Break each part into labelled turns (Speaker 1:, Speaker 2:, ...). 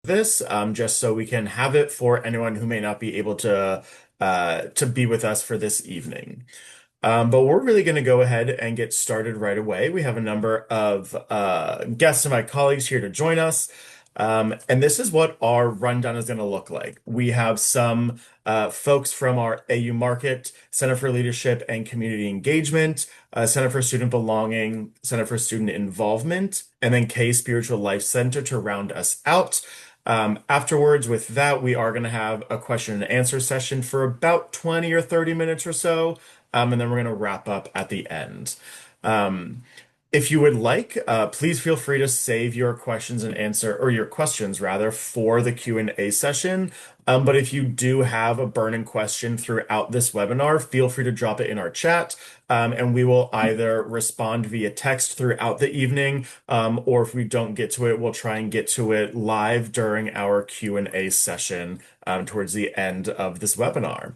Speaker 1: this, just so we can have it for anyone who may not be able to be with us for this evening. But we're really going to go ahead and get started right away. We have a number of guests and my colleagues here to join us. And this is what our rundown is going to look like. We have some folks from our AU Market, Center for Leadership and Community Engagement, Center for Student Belonging, Center for Student Involvement, and then K Spiritual Life Center to round us out. Afterwards, with that, we are going to have a question and answer session for about 20 or 30 minutes or so. And then we're going to wrap up at the end. Um, if you would like, please feel free to save your questions and answer, or your questions rather, for the Q&A session. But if you do have a burning question throughout this webinar, feel free to drop it in our chat, and we will either respond via text throughout the evening, or if we don't get to it, we'll try and get to it live during our Q&A session towards the end of this webinar.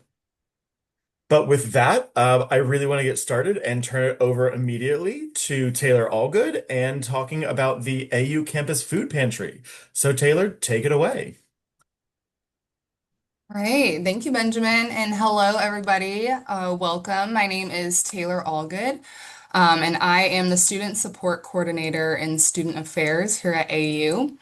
Speaker 1: But with that, I really want to get started and turn it over immediately to Taylor Allgood and talking about the AU Campus Food Pantry. So Taylor, take it away.
Speaker 2: All right, thank you, Benjamin, and hello, everybody. Welcome. My name is Taylor Allgood, and I am the Student Support Coordinator in Student Affairs here at AU.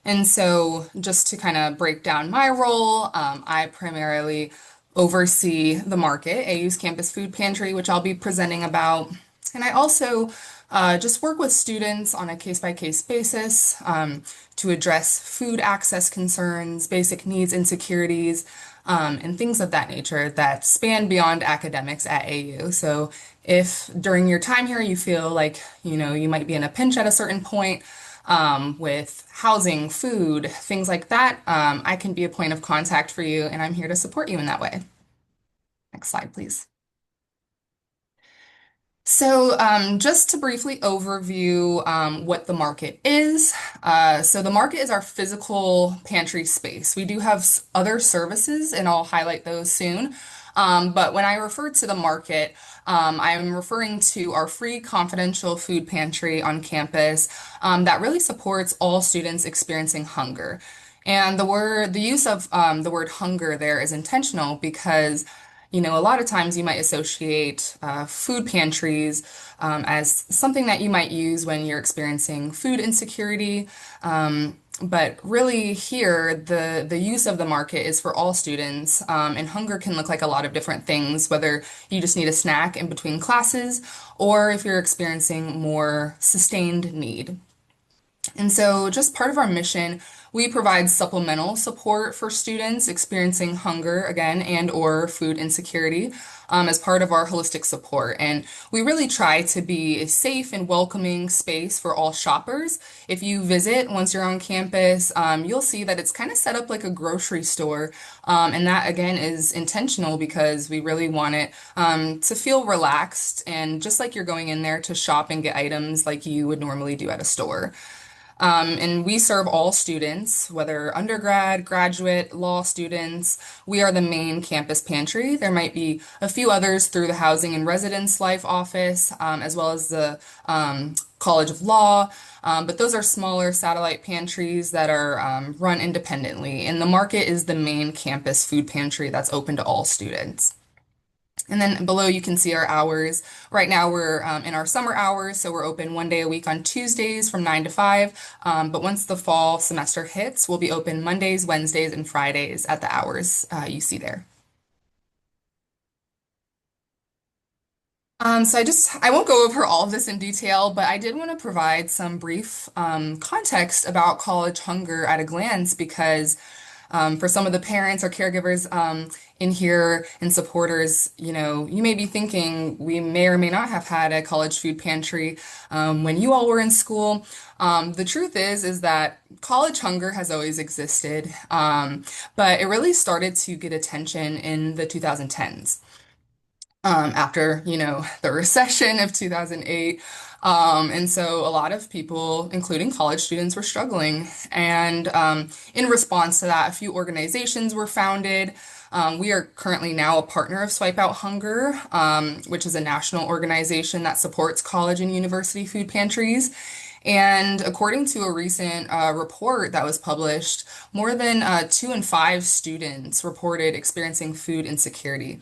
Speaker 2: And so, just to kind of break down my role, I primarily oversee the market, AU's Campus Food Pantry, which I'll be presenting about. And I also just work with students on a case-by-case basis to address food access concerns, basic needs insecurities, and things of that nature that span beyond academics at AU. So if during your time here you feel like, you might be in a pinch at a certain point, with housing, food, things like that, I can be a point of contact for you, and I'm here to support you in that way. Next slide, please. So, just to briefly overview what the market is. So, the market is our physical pantry space. We do have other services, and I'll highlight those soon. But when I refer to the market, I'm referring to our free confidential food pantry on campus that really supports all students experiencing hunger. And the use of the word hunger there is intentional because a lot of times you might associate food pantries as something that you might use when you're experiencing food insecurity. But really, here, the use of the market is for all students, and hunger can look like a lot of different things, whether you just need a snack in between classes or if you're experiencing more sustained need. And so, just part of our mission, we provide supplemental support for students experiencing hunger again and or food insecurity as part of our holistic support. And we really try to be a safe and welcoming space for all shoppers. If you visit once you're on campus, you'll see that it's kind of set up like a grocery store. And that again is intentional because we really want it to feel relaxed and just like you're going in there to shop and get items like you would normally do at a store. And we serve all students, whether undergrad, graduate, law students. We are the main campus pantry. There might be a few others through the Housing and Residence Life Office, as well as the College of Law. But those are smaller satellite pantries that are run independently. And the market is the main campus food pantry that's open to all students. And then below you can see our hours. Right now we're in our summer hours, so we're open 1 day a week on Tuesdays from 9 to 5. But once the fall semester hits, we'll be open Mondays, Wednesdays, and Fridays at the hours you see there. I won't go over all of this in detail, but I did want to provide some brief context about college hunger at a glance because for some of the parents or caregivers in here and supporters, you may be thinking we may or may not have had a college food pantry when you all were in school. The truth is that college hunger has always existed, but it really started to get attention in the 2010s after, the recession of 2008. And so a lot of people, including college students, were struggling. And in response to that, a few organizations were founded. We are currently now a partner of Swipe Out Hunger, which is a national organization that supports college and university food pantries. And according to a recent report that was published, more than 2 in 5 students reported experiencing food insecurity.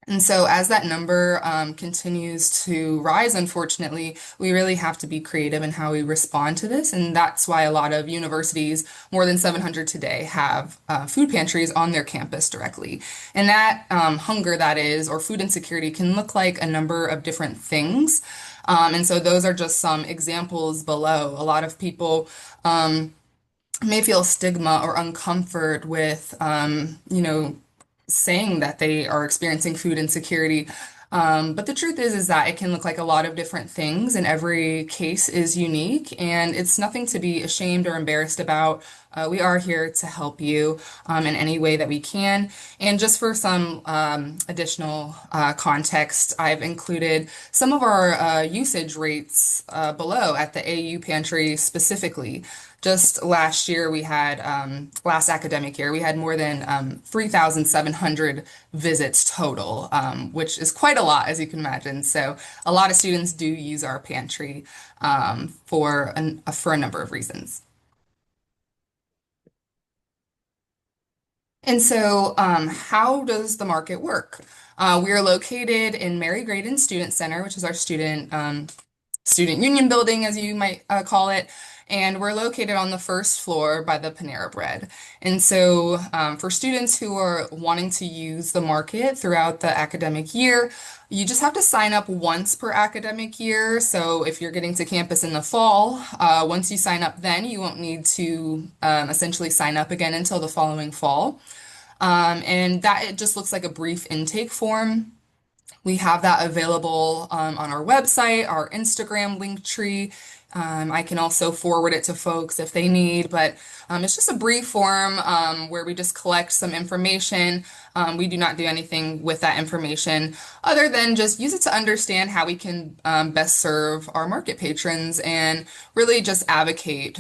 Speaker 2: And so, as that number continues to rise, unfortunately, we really have to be creative in how we respond to this. And that's why a lot of universities, more than 700 today, have food pantries on their campus directly. And that hunger, that is, or food insecurity, can look like a number of different things. And so, those are just some examples below. A lot of people may feel stigma or uncomfort with, saying that they are experiencing food insecurity. But the truth is that it can look like a lot of different things, and every case is unique, and it's nothing to be ashamed or embarrassed about. We are here to help you in any way that we can. And just for some additional context, I've included some of our usage rates below at the AU Pantry specifically. Just last year, last academic year, we had more than 3,700 visits total, which is quite a lot, as you can imagine. So, a lot of students do use our pantry for a number of reasons. And so, how does the market work? We are located in Mary Graydon Student Center, which is our student union building, as you might call it. And we're located on the first floor by the Panera Bread. And so, for students who are wanting to use the market throughout the academic year, you just have to sign up once per academic year. So, if you're getting to campus in the fall, once you sign up, then you won't need to essentially sign up again until the following fall. And that it just looks like a brief intake form. We have that available on our website, our Instagram link tree. I can also forward it to folks if they need, but it's just a brief form where we just collect some information. We do not do anything with that information other than just use it to understand how we can best serve our market patrons and really just advocate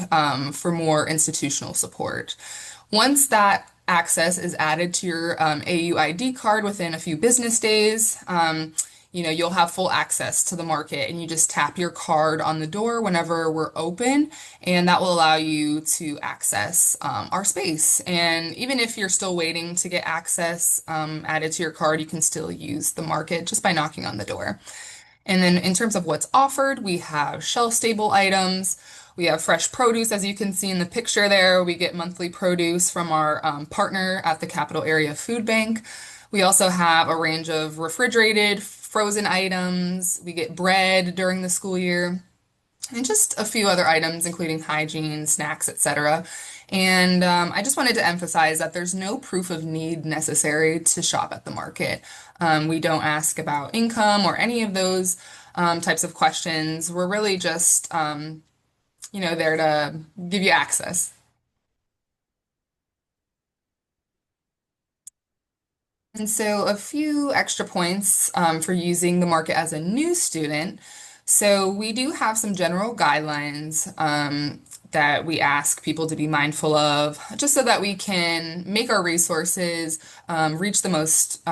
Speaker 2: for more institutional support. Once that access is added to your AU ID card within a few business days, you'll have full access to the market and you just tap your card on the door whenever we're open, and that will allow you to access our space. And even if you're still waiting to get access added to your card, you can still use the market just by knocking on the door. And then in terms of what's offered, we have shelf-stable items. We have fresh produce, as you can see in the picture there. We get monthly produce from our partner at the Capital Area Food Bank. We also have a range of refrigerated, frozen items. We get bread during the school year and just a few other items, including hygiene, snacks, etc. And I just wanted to emphasize that there's no proof of need necessary to shop at the market. We don't ask about income or any of those types of questions. We're really just, there to give you access. And so, a few extra points for using the market as a new student. So, we do have some general guidelines that we ask people to be mindful of, just so that we can make our resources reach the most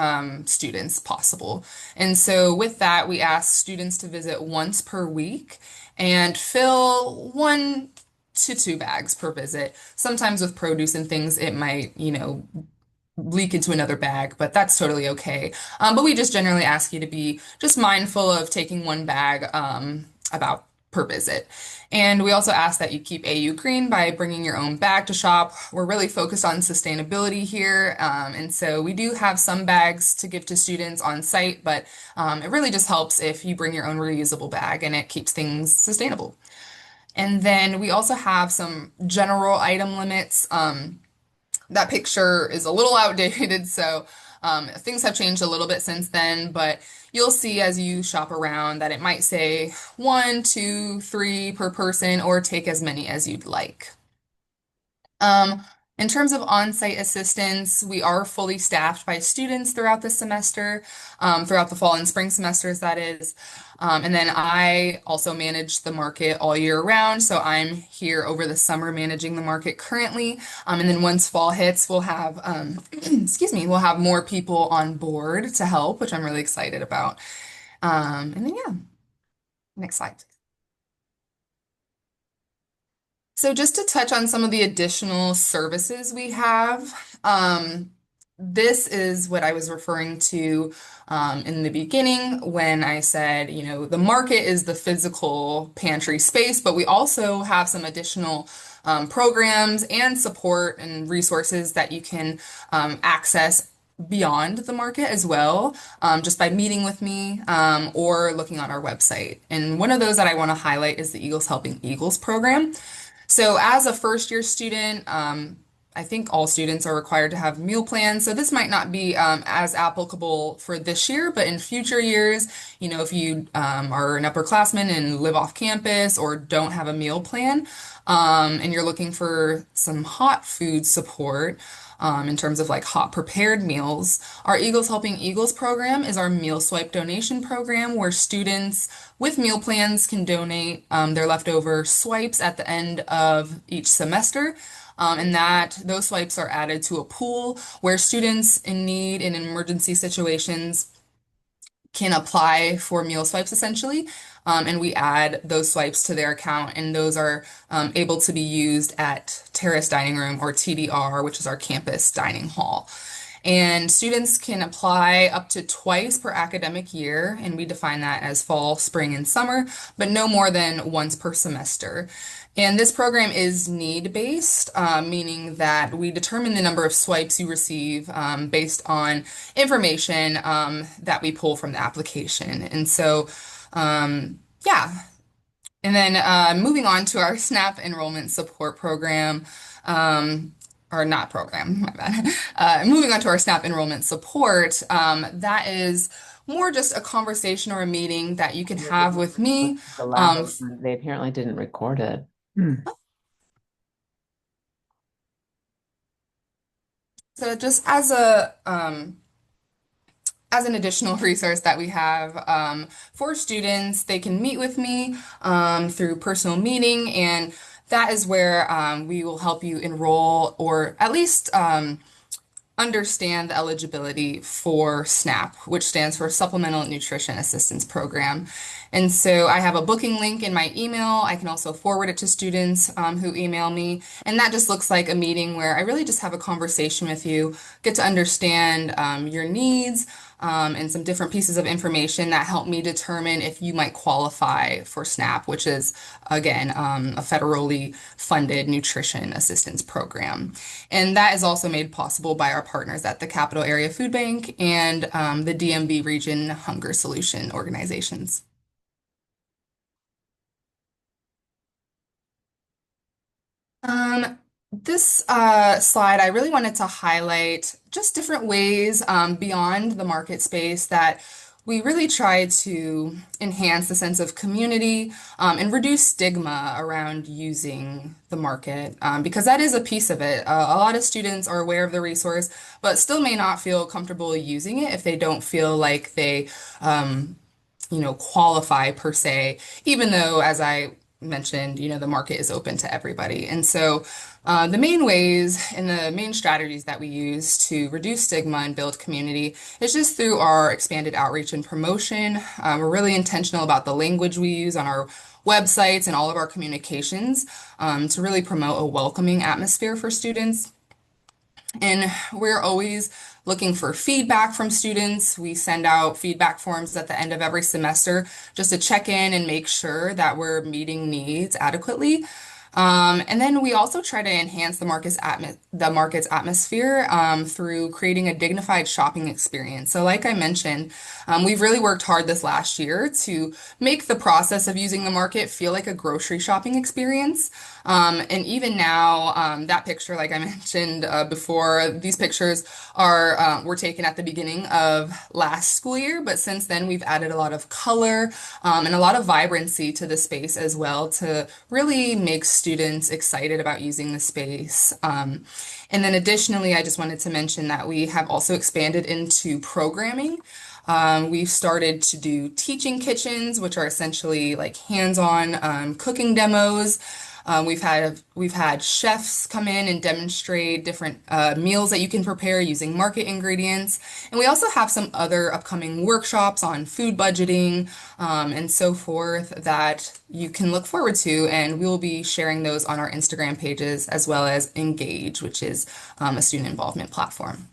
Speaker 2: students possible. And so, with that, we ask students to visit once per week and fill 1 to 2 bags per visit. Sometimes with produce and things, it might, leak into another bag, but that's totally okay. But we just generally ask you to be just mindful of taking 1 bag about per visit. And we also ask that you keep AU green by bringing your own bag to shop. We're really focused on sustainability here. And so we do have some bags to give to students on site, but it really just helps if you bring your own reusable bag and it keeps things sustainable. And then we also have some general item limits. That picture is a little outdated, so things have changed a little bit since then, but you'll see as you shop around that it might say 1, 2, 3 per person, or take as many as you'd like. Um, in terms of on-site assistance, we are fully staffed by students throughout the semester, throughout the fall and spring semesters, that is. And then I also manage the market all year round, so I'm here over the summer managing the market currently. And then once fall hits, we'll have, excuse me, we'll have more people on board to help, which I'm really excited about. And then yeah, next slide. So just to touch on some of the additional services we have, this is what I was referring to in the beginning when I said, the market is the physical pantry space, but we also have some additional programs and support and resources that you can access beyond the market as well, just by meeting with me or looking on our website. And one of those that I want to highlight is the Eagles Helping Eagles program. So, as a first year student, I think all students are required to have meal plans. So, this might not be as applicable for this year, but in future years, if you are an upperclassman and live off campus or don't have a meal plan, and you're looking for some hot food support, in terms of like hot prepared meals. Our Eagles Helping Eagles program is our meal swipe donation program where students with meal plans can donate their leftover swipes at the end of each semester. And that those swipes are added to a pool where students in need in emergency situations can apply for meal swipes essentially. And we add those swipes to their account, and those are able to be used at Terrace Dining Room or TDR, which is our campus dining hall. And students can apply up to twice per academic year, and we define that as fall, spring, and summer, but no more than once per semester. And this program is need-based, meaning that we determine the number of swipes you receive based on information that we pull from the application. And so, yeah. And then moving on to our SNAP enrollment support program, or not program, my bad. Moving on to our SNAP enrollment support, that is more just a conversation or a meeting that you can
Speaker 3: Yeah,
Speaker 2: have with me.
Speaker 3: the lab,
Speaker 2: Um,
Speaker 3: they apparently didn't record it. Hmm.
Speaker 2: so just as an additional resource that we have for students, they can meet with me through personal meeting, and that is where we will help you enroll or at least understand the eligibility for SNAP, which stands for Supplemental Nutrition Assistance Program. And so I have a booking link in my email. I can also forward it to students who email me. And that just looks like a meeting where I really just have a conversation with you, get to understand your needs. And some different pieces of information that help me determine if you might qualify for SNAP, which is, again, a federally funded nutrition assistance program. And that is also made possible by our partners at the Capital Area Food Bank and the DMV Region Hunger Solution organizations. This slide, I really wanted to highlight just different ways beyond the market space that we really try to enhance the sense of community and reduce stigma around using the market because that is a piece of it. A lot of students are aware of the resource, but still may not feel comfortable using it if they don't feel like they qualify per se, even though, as I mentioned, the market is open to everybody. And so the main ways and the main strategies that we use to reduce stigma and build community is just through our expanded outreach and promotion. We're really intentional about the language we use on our websites and all of our communications to really promote a welcoming atmosphere for students. And we're always looking for feedback from students. We send out feedback forms at the end of every semester just to check in and make sure that we're meeting needs adequately. And then we also try to enhance the market's atmosphere through creating a dignified shopping experience. So, like I mentioned, we've really worked hard this last year to make the process of using the market feel like a grocery shopping experience. And even now, that picture, like I mentioned before, these pictures were taken at the beginning of last school year, but since then we've added a lot of color and a lot of vibrancy to the space as well to really make students excited about using the space. And then additionally, I just wanted to mention that we have also expanded into programming. We've started to do teaching kitchens, which are essentially like hands-on cooking demos. We've had chefs come in and demonstrate different meals that you can prepare using market ingredients, and we also have some other upcoming workshops on food budgeting and so forth that you can look forward to, and we will be sharing those on our Instagram pages as well as Engage, which is a student involvement platform.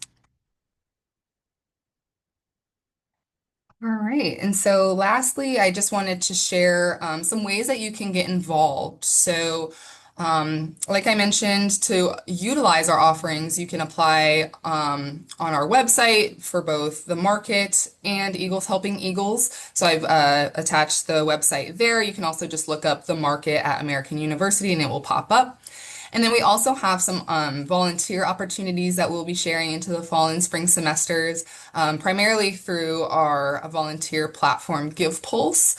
Speaker 2: All right. And so lastly, I just wanted to share some ways that you can get involved. So, like I mentioned, to utilize our offerings, you can apply on our website for both the market and Eagles Helping Eagles. So I've attached the website there. You can also just look up the market at American University and it will pop up. And then we also have some volunteer opportunities that we'll be sharing into the fall and spring semesters, primarily through our volunteer platform, GivePulse.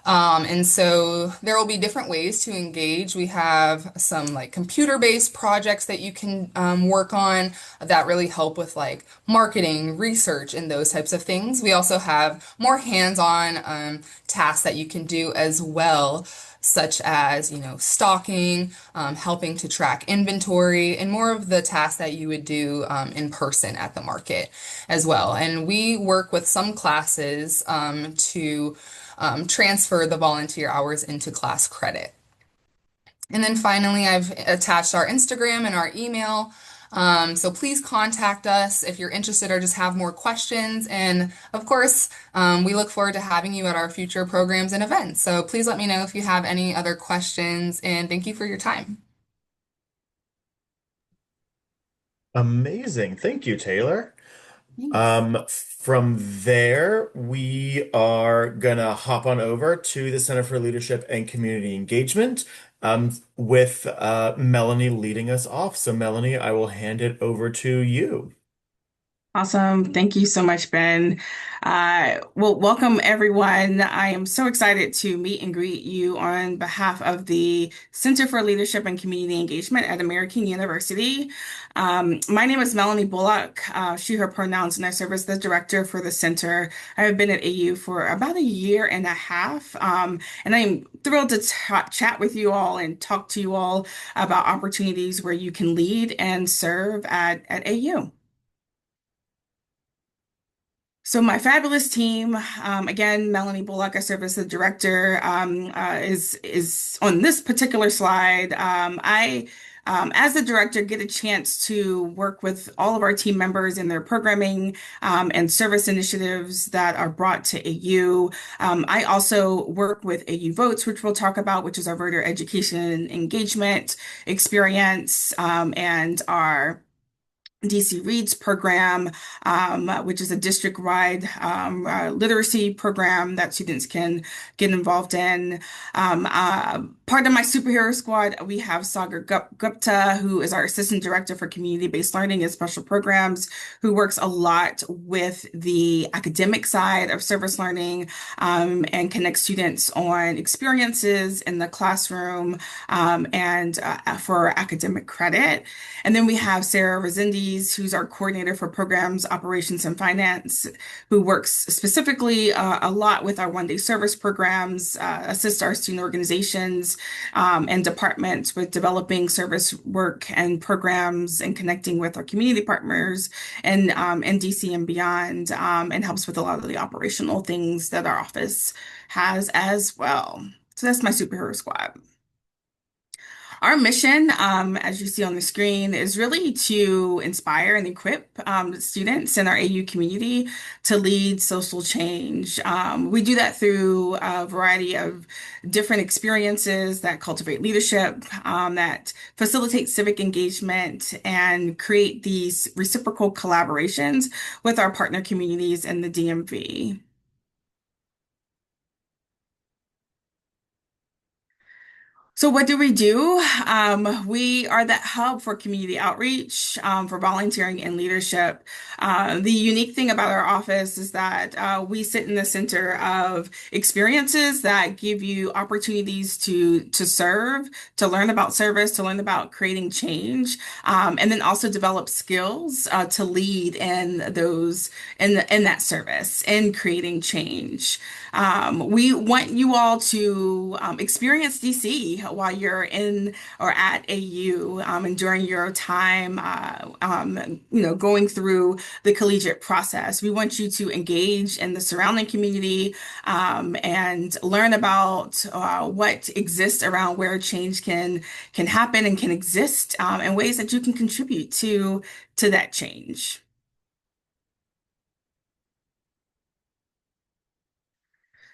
Speaker 2: And so there will be different ways to engage. We have some like computer-based projects that you can work on that really help with like marketing, research, and those types of things. We also have more hands-on tasks that you can do as well, such as, stocking, helping to track inventory, and more of the tasks that you would do in person at the market as well. And we work with some classes to transfer the volunteer hours into class credit. And then finally, I've attached our Instagram and our email. So please contact us if you're interested or just have more questions. And of course, we look forward to having you at our future programs and events. So please let me know if you have any other questions, and thank you for your time.
Speaker 1: Amazing. Thank you, Taylor.
Speaker 2: Thanks.
Speaker 1: From there, we are gonna hop on over to the Center for Leadership and Community Engagement, with Melanie leading us off. So, Melanie, I will hand it over to you.
Speaker 4: Awesome. Thank you so much, Ben. Well, welcome everyone. I am so excited to meet and greet you on behalf of the Center for Leadership and Community Engagement at American University. My name is Melanie Bullock, she, her pronouns, and I serve as the director for the center. I have been at AU for about a year and a half, and I'm thrilled to chat with you all and talk to you all about opportunities where you can lead and serve at AU. So my fabulous team, again, Melanie Bullock, I serve as the director, is on this particular slide. As the director, get a chance to work with all of our team members in their programming and service initiatives that are brought to AU. I also work with AU Votes, which we'll talk about, which is our voter education engagement experience, and our DC Reads program, which is a district-wide literacy program that students can get involved in. Part of my superhero squad, we have Sagar Gupta, who is our assistant director for community-based learning and special programs, who works a lot with the academic side of service learning and connects students on experiences in the classroom and for academic credit. And then we have Sarah Resendiz, who's our coordinator for programs, operations, and finance, who works specifically a lot with our one-day service programs, assists our student organizations and departments with developing service work and programs and connecting with our community partners and DC and beyond, and helps with a lot of the operational things that our office has as well. So that's my superhero squad. Our mission, as you see on the screen, is really to inspire and equip students in our AU community to lead social change. We do that through a variety of different experiences that cultivate leadership, that facilitate civic engagement, and create these reciprocal collaborations with our partner communities in the DMV. So what do? We are that hub for community outreach, for volunteering and leadership. The unique thing about our office is that we sit in the center of experiences that give you opportunities to serve, to learn about service, to learn about creating change, and then also develop skills to lead in those in that service in creating change. We want you all to experience DC. while you're in or at AU, and during your time, going through the collegiate process. We want you to engage in the surrounding community, and learn about what exists around where change can happen and can exist, and ways that you can contribute to that change.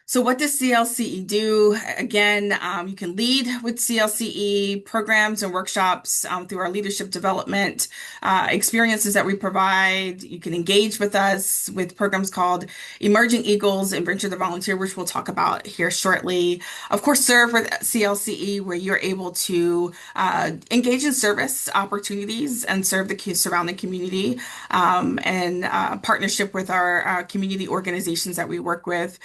Speaker 4: So what does CLCE do? Again, you can lead with CLCE programs and workshops through our leadership development experiences that we provide. You can engage with us with programs called Emerging Eagles and Venture to Volunteer, which we'll talk about here shortly. Of course, serve with CLCE, where you're able to engage in service opportunities and serve the surrounding community, and partnership with our community organizations that we work with.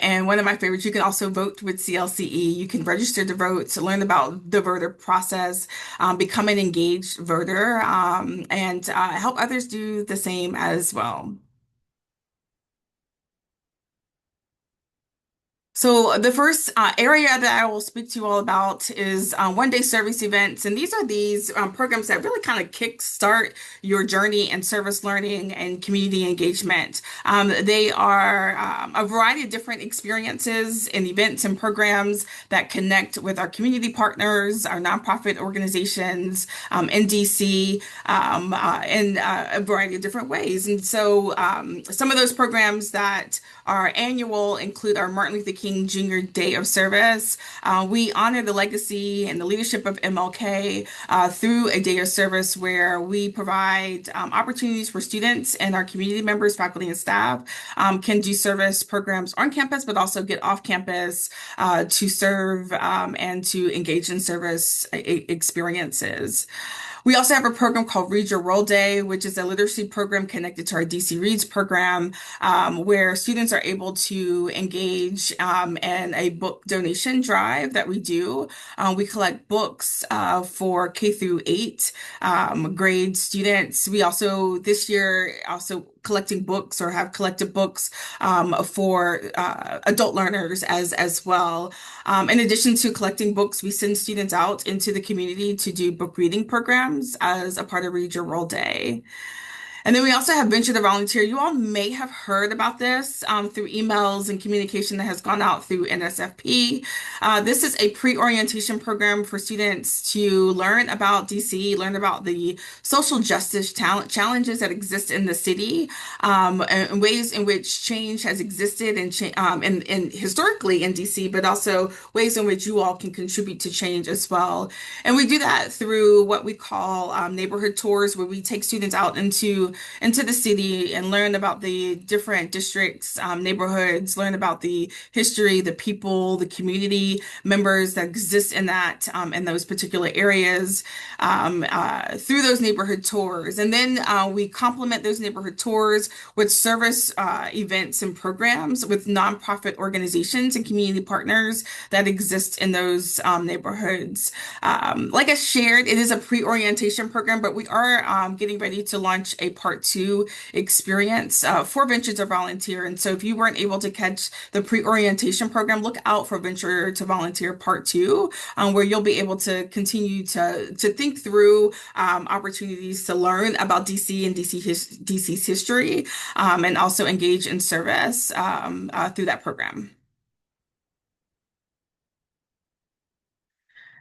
Speaker 4: And one of my favorites, you can also vote with CLCE. You can register to vote to learn about the voter process, become an engaged voter, and help others do the same as well. So the first area that I will speak to you all about is one-day service events. And these are programs that really kind of kickstart your journey in service learning and community engagement. They are a variety of different experiences and events and programs that connect with our community partners, our nonprofit organizations in DC, in a variety of different ways. And so some of those programs that are annual include our Martin Luther King Jr. Day of Service. We honor the legacy and the leadership of MLK through a day of service where we provide opportunities for students and our community members, faculty, and staff can do service programs on campus, but also get off campus to serve and to engage in service experiences. We also have a program called Read Your World Day, which is a literacy program connected to our DC Reads program, where students are able to engage in a book donation drive that we do. We collect books for K through 8 grade students. We also, this year, also collecting books or have collected books for adult learners as well. In addition to collecting books, we send students out into the community to do book reading programs as a part of Read Your World Day. And then we also have Venture to Volunteer. You all may have heard about this through emails and communication that has gone out through NSFP. This is a pre-orientation program for students to learn about DC, learn about the social justice challenges that exist in the city, and ways in which change has existed and historically in DC, but also ways in which you all can contribute to change as well. And we do that through what we call neighborhood tours, where we take students out into the city and learn about the different districts, neighborhoods, learn about the history, the people, the community members that exist in in those particular areas through those neighborhood tours. And then we complement those neighborhood tours with service events and programs with nonprofit organizations and community partners that exist in those neighborhoods. Like I shared, it is a pre-orientation program, but we are getting ready to launch a Part 2 experience for Venture to Volunteer. And so if you weren't able to catch the pre-orientation program, look out for Venture to Volunteer Part 2, where you'll be able to continue to think through opportunities to learn about DC and DC's history, and also engage in service through that program.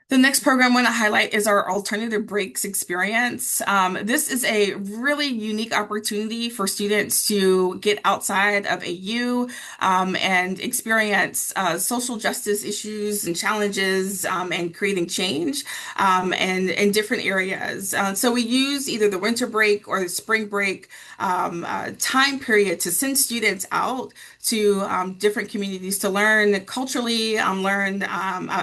Speaker 4: The next program I want to highlight is our Alternative Breaks experience. This is a really unique opportunity for students to get outside of AU and experience social justice issues and challenges and creating change in different areas. So we use either the winter break or the spring break time period to send students out to different communities to learn culturally, learn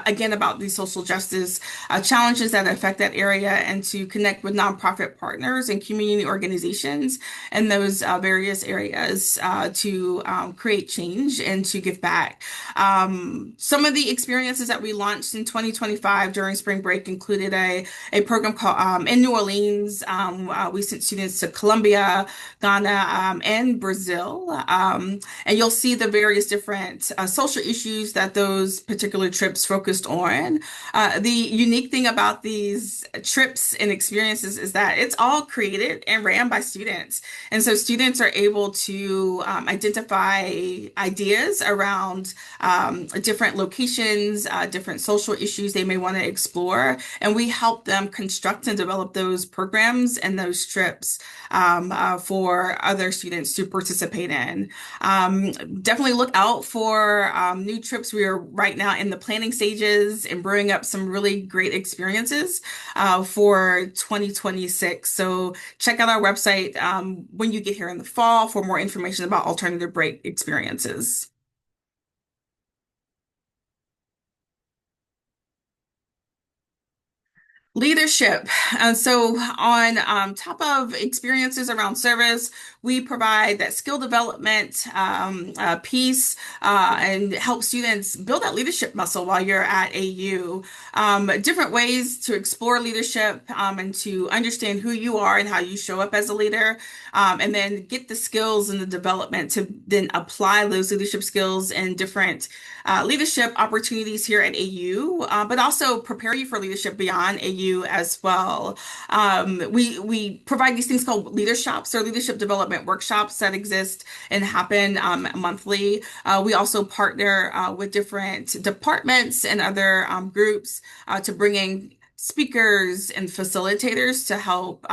Speaker 4: again about these social justice justice challenges that affect that area, and to connect with nonprofit partners and community organizations in those various areas to create change and to give back. Some of the experiences that we launched in 2025 during spring break included a program called in New Orleans. We sent students to Colombia, Ghana, and Brazil. And you'll see the various different social issues that those particular trips focused on. The unique thing about these trips and experiences is that it's all created and ran by students. And so students are able to identify ideas around different locations, different social issues they may want to explore. And we help them construct and develop those programs and those trips for other students to participate in. Definitely look out for new trips. We are right now in the planning stages and brewing up some really great experiences for 2026. So check out our website when you get here in the fall for more information about alternative break experiences. Leadership. So on top of experiences around service, we provide that skill development piece and help students build that leadership muscle while you're at AU. Different ways to explore leadership and to understand who you are and how you show up as a leader, and then get the skills and the development to then apply those leadership skills in different leadership opportunities here at AU, but also prepare you for leadership beyond AU as well. We provide these things called leader shops or leadership development workshops that exist and happen monthly. We also partner with different departments and other groups to bring in speakers and facilitators to help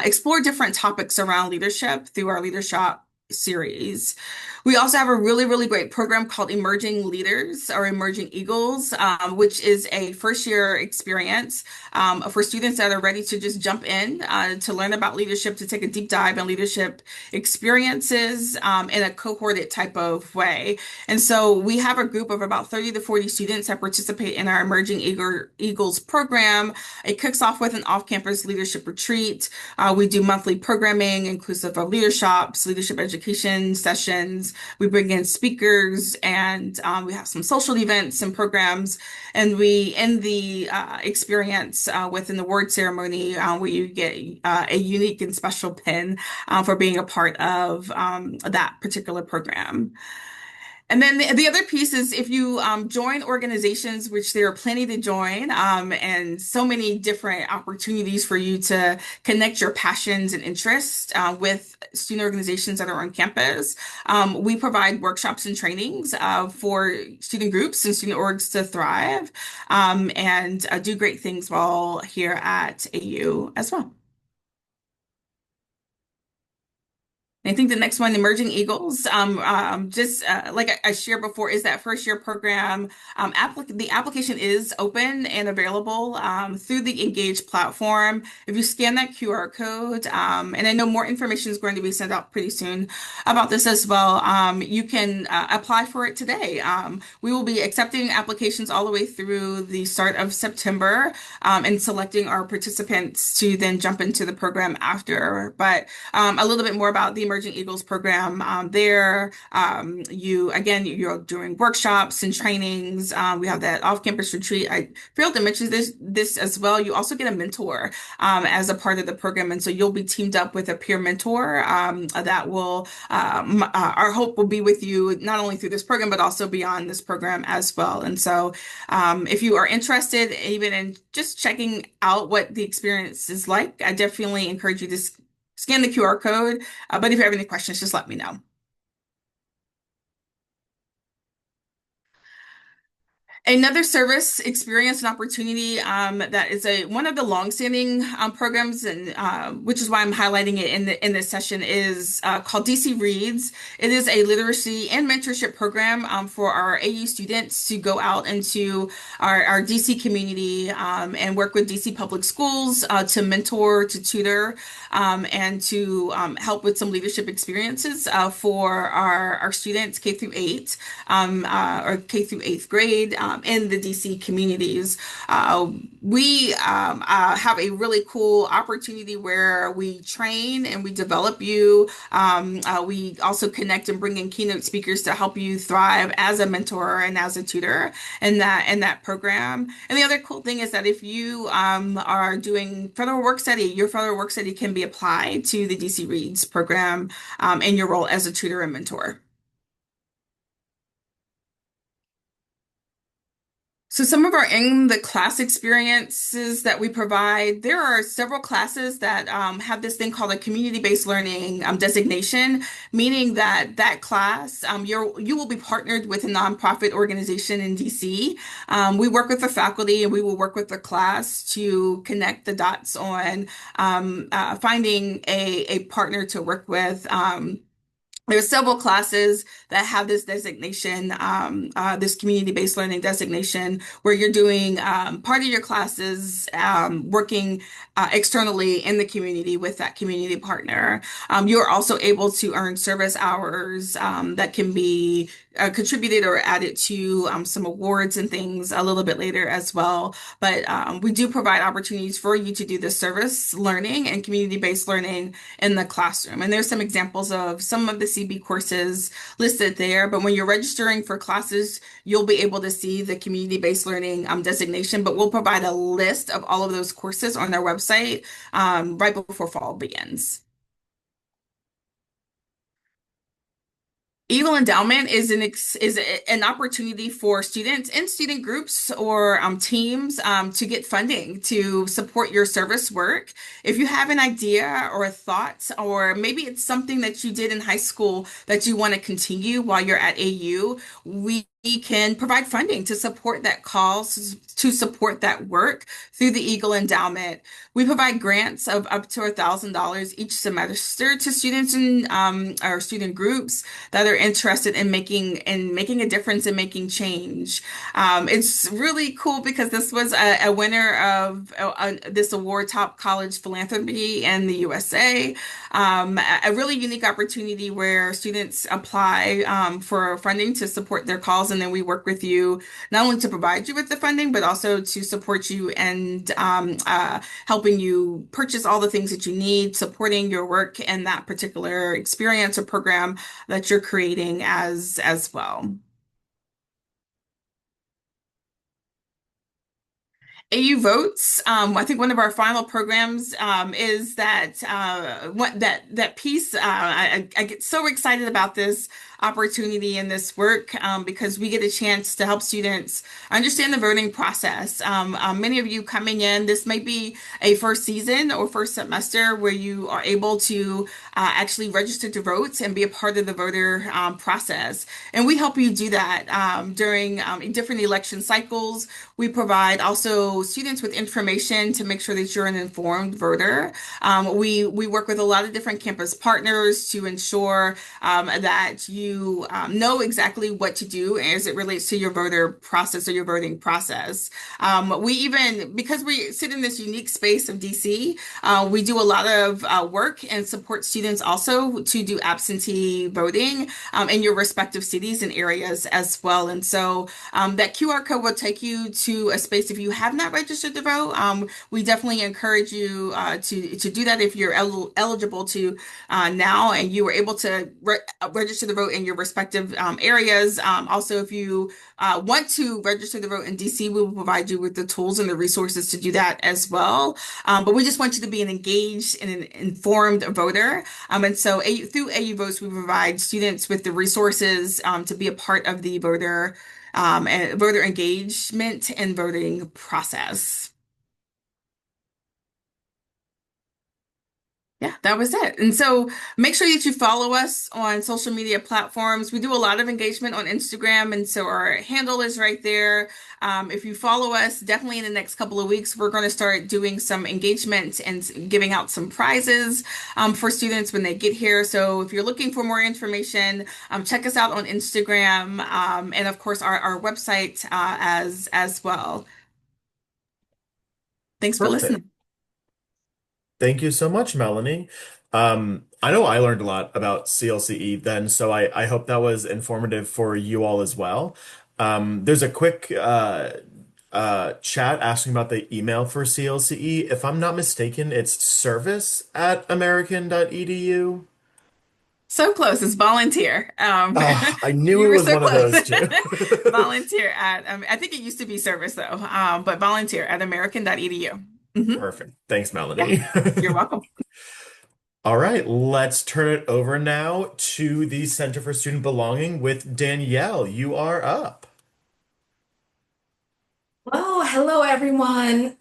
Speaker 4: explore different topics around leadership through our leadership series. We also have a really, really great program called Emerging Leaders or Emerging Eagles, which is a first-year experience for students that are ready to just jump in to learn about leadership, to take a deep dive in leadership experiences in a cohorted type of way. And so we have a group of about 30 to 40 students that participate in our Emerging Eagles program. It kicks off with an off-campus leadership retreat. We do monthly programming inclusive of leaderships, leadership education sessions. We bring in speakers and we have some social events and programs. And we end the experience with an award ceremony where you get a unique and special pin for being a part of that particular program. And then the other piece is if you join organizations, which there are plenty to join, and so many different opportunities for you to connect your passions and interests with student organizations that are on campus. We provide workshops and trainings for student groups and student orgs to thrive and do great things while here at AU as well. I think the next one, Emerging Eagles, just like I shared before, is that first year program. The application is open and available through the Engage platform. If you scan that QR code, and I know more information is going to be sent out pretty soon about this as well, you can apply for it today. We will be accepting applications all the way through the start of September and selecting our participants to then jump into the program after. But a little bit more about the Emerging Eagles program. You're doing workshops and trainings. We have that off-campus retreat. I failed to mention this as well. You also get a mentor as a part of the program, and so you'll be teamed up with a peer mentor that will. Our hope will be with you not only through this program but also beyond this program as well. And so, if you are interested, even in just checking out what the experience is like, I definitely encourage you to scan the QR code. But if you have any questions, just let me know. Another service experience and opportunity that is one of the longstanding programs, and which is why I'm highlighting it in this session, is called DC Reads. It is a literacy and mentorship program for our AU students to go out into our DC community and work with DC public schools to mentor, to tutor, and to help with some leadership experiences for our students K through 8 or K through 8th grade. in the DC communities. We have a really cool opportunity where we train and we develop you. We also connect and bring in keynote speakers to help you thrive as a mentor and as a tutor in that program. And the other cool thing is that if you are doing federal work study, your federal work study can be applied to the DC Reads program in your role as a tutor and mentor. So some of our in the class experiences that we provide, there are several classes that have this thing called a community-based learning designation, meaning that that class, you will be partnered with a nonprofit organization in DC. We work with the faculty and we will work with the class to connect the dots on finding a partner to work with. There's several classes that have this designation, this community-based learning designation, where you're doing part of your classes working externally in the community with that community partner. You're also able to earn service hours that can be contributed or added to some awards and things a little bit later as well. But we do provide opportunities for you to do the service learning and community-based learning in the classroom. And there's some examples of some of the CB courses listed there. But when you're registering for classes, you'll be able to see the community-based learning designation. But we'll provide a list of all of those courses on our website right before fall begins. Eagle Endowment is an opportunity for students and student groups or teams to get funding to support your service work. If you have an idea or a thought, or maybe it's something that you did in high school that you want to continue while you're at AU, we can provide funding to support that cause, to support that work through the Eagle Endowment. We provide grants of up to $1,000 each semester to students and our student groups that are interested in making a difference and making change. It's really cool because this was a winner of this award, Top College Philanthropy in the USA. A really unique opportunity where students apply for funding to support their cause, and then we work with you not only to provide you with the funding, but also to support you and helping you purchase all the things that you need, supporting your work in that particular experience or program that you're creating as well. AU Votes. I think one of our final programs is that that piece. I get so excited about this opportunity and this work because we get a chance to help students understand the voting process. Many of you coming in, this may be a first season or first semester where you are able to actually register to vote and be a part of the voter process. And we help you do that during different election cycles. We provide also students with information to make sure that you're an informed voter. We work with a lot of different campus partners to ensure that you know exactly what to do as it relates to your voter process or your voting process. We even, because we sit in this unique space of DC, we do a lot of work and support students also to do absentee voting in your respective cities and areas as well. And so that QR code will take you to a space if you have not registered to vote. We definitely encourage you to do that if you're eligible to now and you were able to register to vote in your respective areas. Also, if you want to register to vote in DC, we will provide you with the tools and the resources to do that as well. But we just want you to be an engaged and an informed voter. And so through AU Votes, we provide students with the resources to be a part of the voter and voter engagement and voting process. Yeah, that was it. And so make sure that you follow us on social media platforms. We do a lot of engagement on Instagram, and so our handle is right there. If you follow us, definitely in the next couple of weeks, we're going to start doing some engagement and giving out some prizes for students when they get here. So if you're looking for more information, check us out on Instagram and of course our website as well. Thanks for
Speaker 1: Perfect.
Speaker 4: listening.
Speaker 1: Thank you so much, Melanie. I know I learned a lot about CLCE then, so I hope that was informative for you all as well. There's a quick chat asking about the email for CLCE. If I'm not mistaken, it's service@american.edu.
Speaker 4: So close. It's volunteer.
Speaker 1: Oh, I knew
Speaker 4: You
Speaker 1: it
Speaker 4: were
Speaker 1: was
Speaker 4: so
Speaker 1: one of
Speaker 4: close.
Speaker 1: those two.
Speaker 4: Volunteer at, I think it used to be service though, but volunteer at american.edu. Hmm.
Speaker 1: Perfect. Thanks,
Speaker 4: Yeah,
Speaker 1: Melanie.
Speaker 4: you're welcome.
Speaker 1: All right, let's turn it over now to the Center for Student Belonging with Danielle. You are up.
Speaker 5: Well, hello everyone.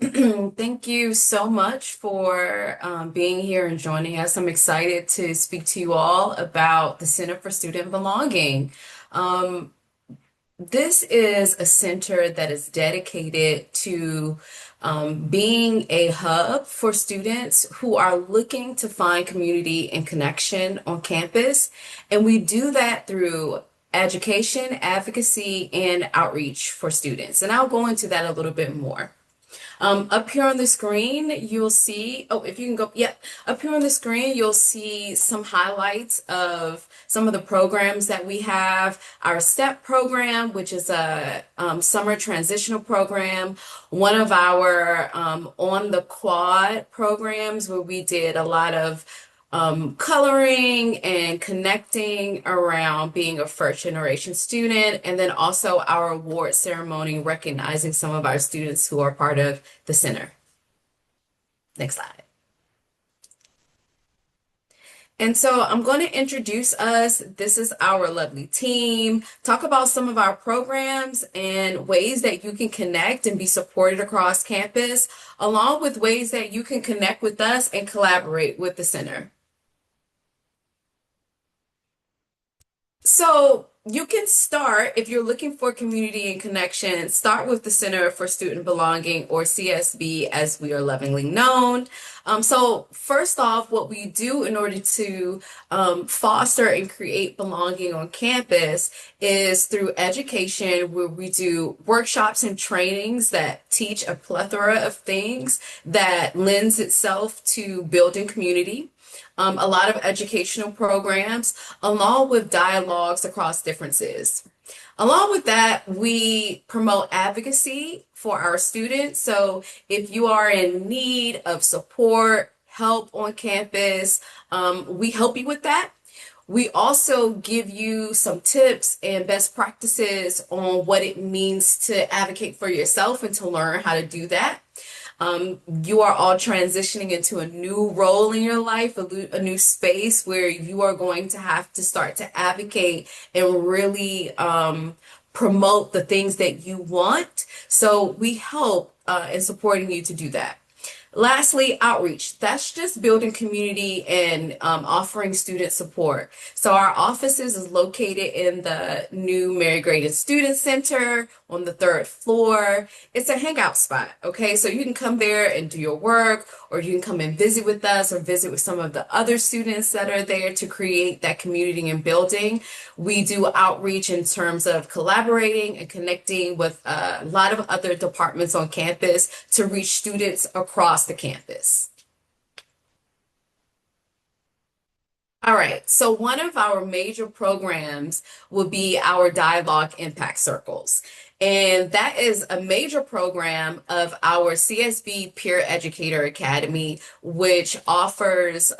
Speaker 5: Thank you so much for being here and joining us. I'm excited to speak to you all about the Center for Student Belonging. Um, this is a center that is dedicated to being a hub for students who are looking to find community and connection on campus. And we do that through education, advocacy, and outreach for students. And I'll go into that a little bit more. Up here on the screen, you'll see, oh, if you can go, yeah, up here on the screen, you'll see some highlights of some of the programs that we have. Our STEP program, which is a summer transitional program, one of our on the quad programs where we did a lot of coloring and connecting around being a first generation student, and then also our award ceremony recognizing some of our students who are part of the center. Next slide. And so I'm going to introduce us. This is our lovely team. Talk about some of our programs and ways that you can connect and be supported across campus, along with ways that you can connect with us and collaborate with the center. So you can start, if you're looking for community and connection, start with the Center for Student Belonging, or CSB as we are lovingly known. So first off, what we do in order to foster and create belonging on campus is through education, where we do workshops and trainings that teach a plethora of things that lends itself to building community. A lot of educational programs, along with dialogues across differences. Along with that, we promote advocacy for our students. So if you are in need of support, help on campus, we help you with that. We also give you some tips and best practices on what it means to advocate for yourself and to learn how to do that. You are all transitioning into a new role in your life, a new space where you are going to have to start to advocate and really promote the things that you want. So we help in supporting you to do that. Lastly, outreach. That's just building community and offering student support. So our offices is located in the new Mary Graydon Student Center on the 3rd floor. It's a hangout spot, okay? So you can come there and do your work, or you can come and visit with us or visit with some of the other students that are there to create that community and building. We do outreach in terms of collaborating and connecting with a lot of other departments on campus to reach students across the campus. All right, so one of our major programs will be our Dialogue Impact Circles. And that is a major program of our CSB Peer Educator Academy, which offers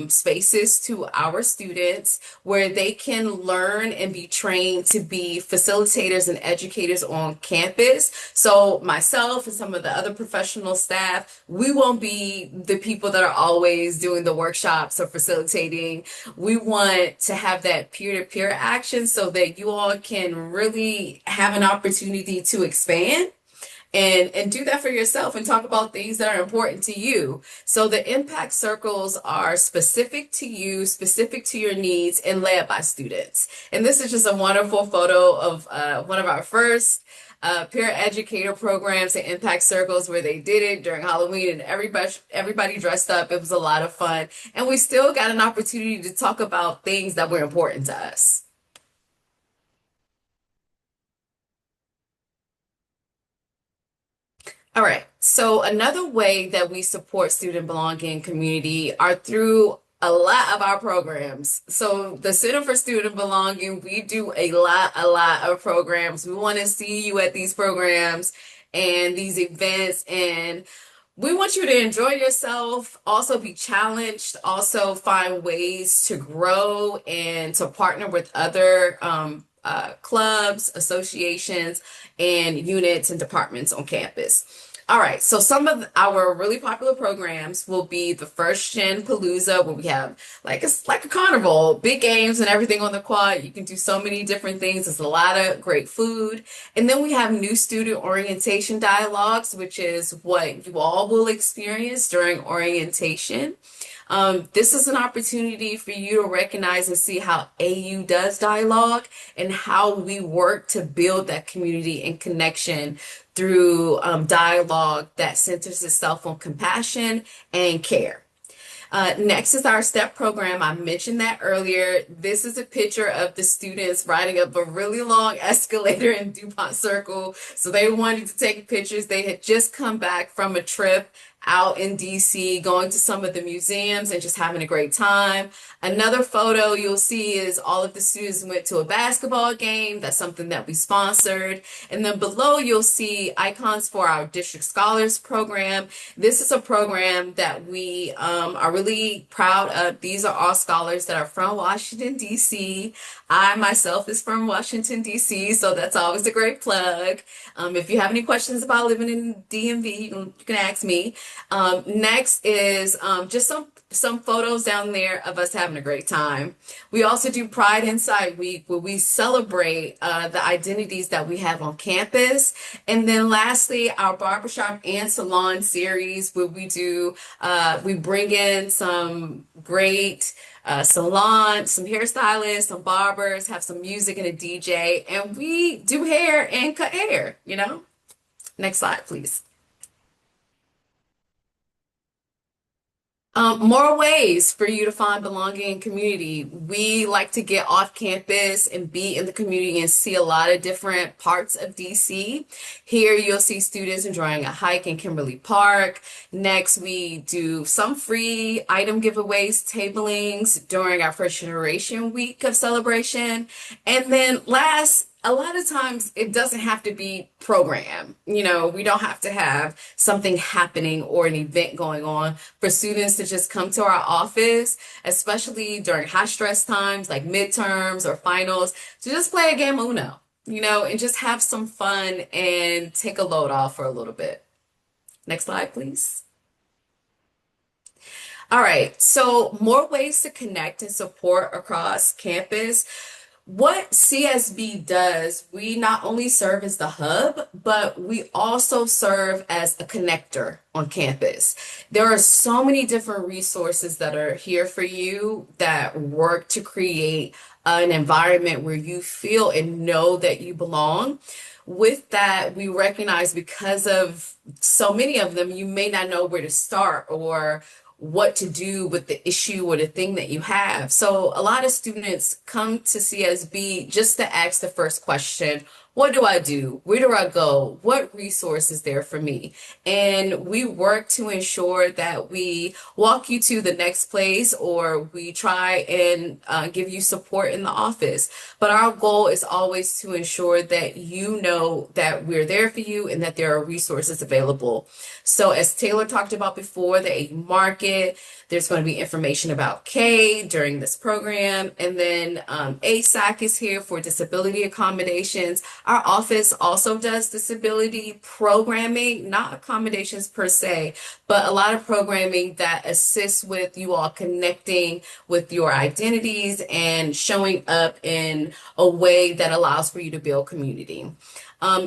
Speaker 5: spaces to our students where they can learn and be trained to be facilitators and educators on campus. So myself and some of the other professional staff, we won't be the people that are always doing the workshops or facilitating. We want to have that peer-to-peer action so that you all can really have an opportunity to expand and do that for yourself and talk about things that are important to you. So the impact circles are specific to you, specific to your needs, and led by students. And this is just a wonderful photo of one of our first peer educator programs and impact circles where they did it during Halloween, and everybody dressed up. It was a lot of fun. And we still got an opportunity to talk about things that were important to us. All right, so another way that we support student belonging community are through a lot of our programs. So the Center for Student Belonging, we do a lot of programs. We want to see you at these programs and these events, and we want you to enjoy yourself, also be challenged, also find ways to grow and to partner with other clubs, associations, and units and departments on campus. All right, so some of our really popular programs will be the First Gen Palooza, where we have like a carnival, big games and everything on the quad. You can do so many different things. There's a lot of great food. And then we have new student orientation dialogues, which is what you all will experience during orientation. This is an opportunity for you to recognize and see how AU does dialogue and how we work to build that community and connection through dialogue that centers itself on compassion and care. Next is our STEP program. I mentioned that earlier. This is a picture of the students riding up a really long escalator in DuPont Circle. So they wanted to take pictures. They had just come back from a trip out in DC, going to some of the museums and just having a great time. Another photo you'll see is all of the students went to a basketball game. That's something that we sponsored. And then below you'll see icons for our District Scholars Program. This is a program that we are really proud of. These are all scholars that are from Washington, DC. I myself is from Washington, DC, so that's always a great plug. If you have any questions about living in DMV, you can ask me. Next is just some photos down there of us having a great time. We also do Pride Inside Week, where we celebrate the identities that we have on campus. And then lastly, our barbershop and salon series, where we bring in some great salon, some hairstylists, some barbers, have some music and a DJ, and we do hair and cut hair, you know? Next slide, please. More ways for you to find belonging in community. We like to get off campus and be in the community and see a lot of different parts of DC. Here you'll see students enjoying a hike in Kimberly Park. Next, we do some free item giveaways, tablings during our First Generation Week of celebration. And then last, a lot of times it doesn't have to be program. You know, we don't have to have something happening or an event going on for students to just come to our office, especially during high stress times like midterms or finals, to just play a game of Uno, you know, and just have some fun and take a load off for a little bit. Next slide, please. All right, so more ways to connect and support across campus. What CSB does, we not only serve as the hub, but we also serve as a connector on campus. There are so many different resources that are here for you that work to create an environment where you feel and know that you belong. With that, we recognize because of so many of them, you may not know where to start or what to do with the issue or the thing that you have. So a lot of students come to CSB just to ask the first question, what do I do? Where do I go? What resource is there for me? And we work to ensure that we walk you to the next place, or we try and give you support in the office. But our goal is always to ensure that you know that we're there for you and that there are resources available. So as Taylor talked about before, the AU Market, there's going to be information about K during this program. And then ASAC is here for disability accommodations. Our office also does disability programming, not accommodations per se, but a lot of programming that assists with you all connecting with your identities and showing up in a way that allows for you to build community.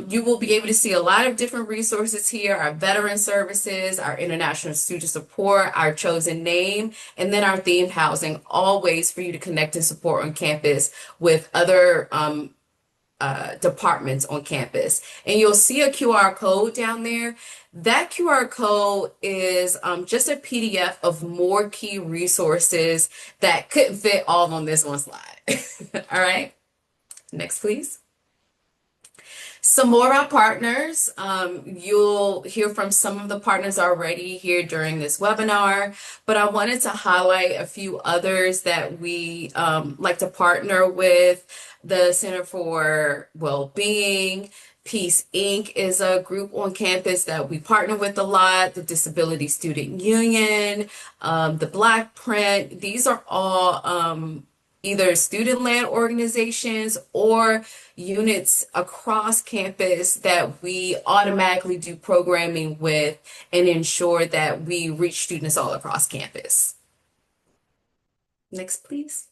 Speaker 5: You will be able to see a lot of different resources here, our veteran services, our international student support, our chosen name, and then our themed housing, all ways for you to connect and support on campus with other departments on campus. And you'll see a QR code down there. That QR code is just a PDF of more key resources that couldn't fit all on this one slide. All right, next, please. Some more about partners. You'll hear from some of the partners already here during this webinar, but I wanted to highlight a few others that we like to partner with. The Center for Wellbeing, Peace Inc. is a group on campus that we partner with a lot, the Disability Student Union, the Black Print. These are all either student-led organizations or units across campus that we automatically do programming with and ensure that we reach students all across campus. Next, please.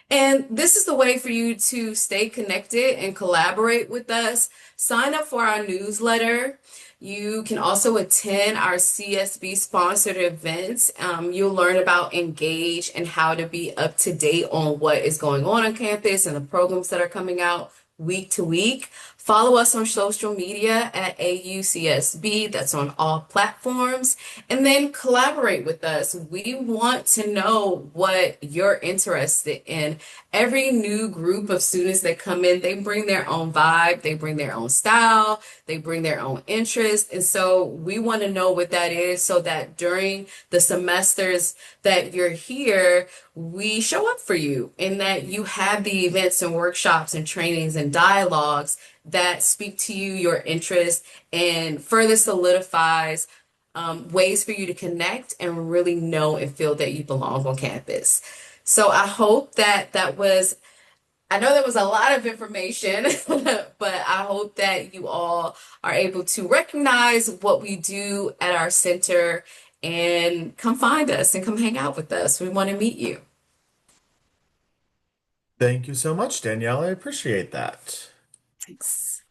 Speaker 5: And this is the way for you to stay connected and collaborate with us. Sign up for our newsletter. You can also attend our CSB sponsored events. You'll learn about Engage and how to be up to date on what is going on campus and the programs that are coming out week to week. Follow us on social media at AUCSB. That's on all platforms. And then collaborate with us. We want to know what you're interested in. Every new group of students that come in, they bring their own vibe, they bring their own style, they bring their own interest. And so we want to know what that is so that during the semesters that you're here, we show up for you and that you have the events and workshops and trainings and dialogues that speak to you, your interest, and further solidifies ways for you to connect and really know and feel that you belong on campus. So I hope that I know there was a lot of information, but I hope that you all are able to recognize what we do at our center and come find us and come hang out with us. We want to meet you.
Speaker 1: Thank you so much, Danielle. I appreciate that.
Speaker 5: Thanks.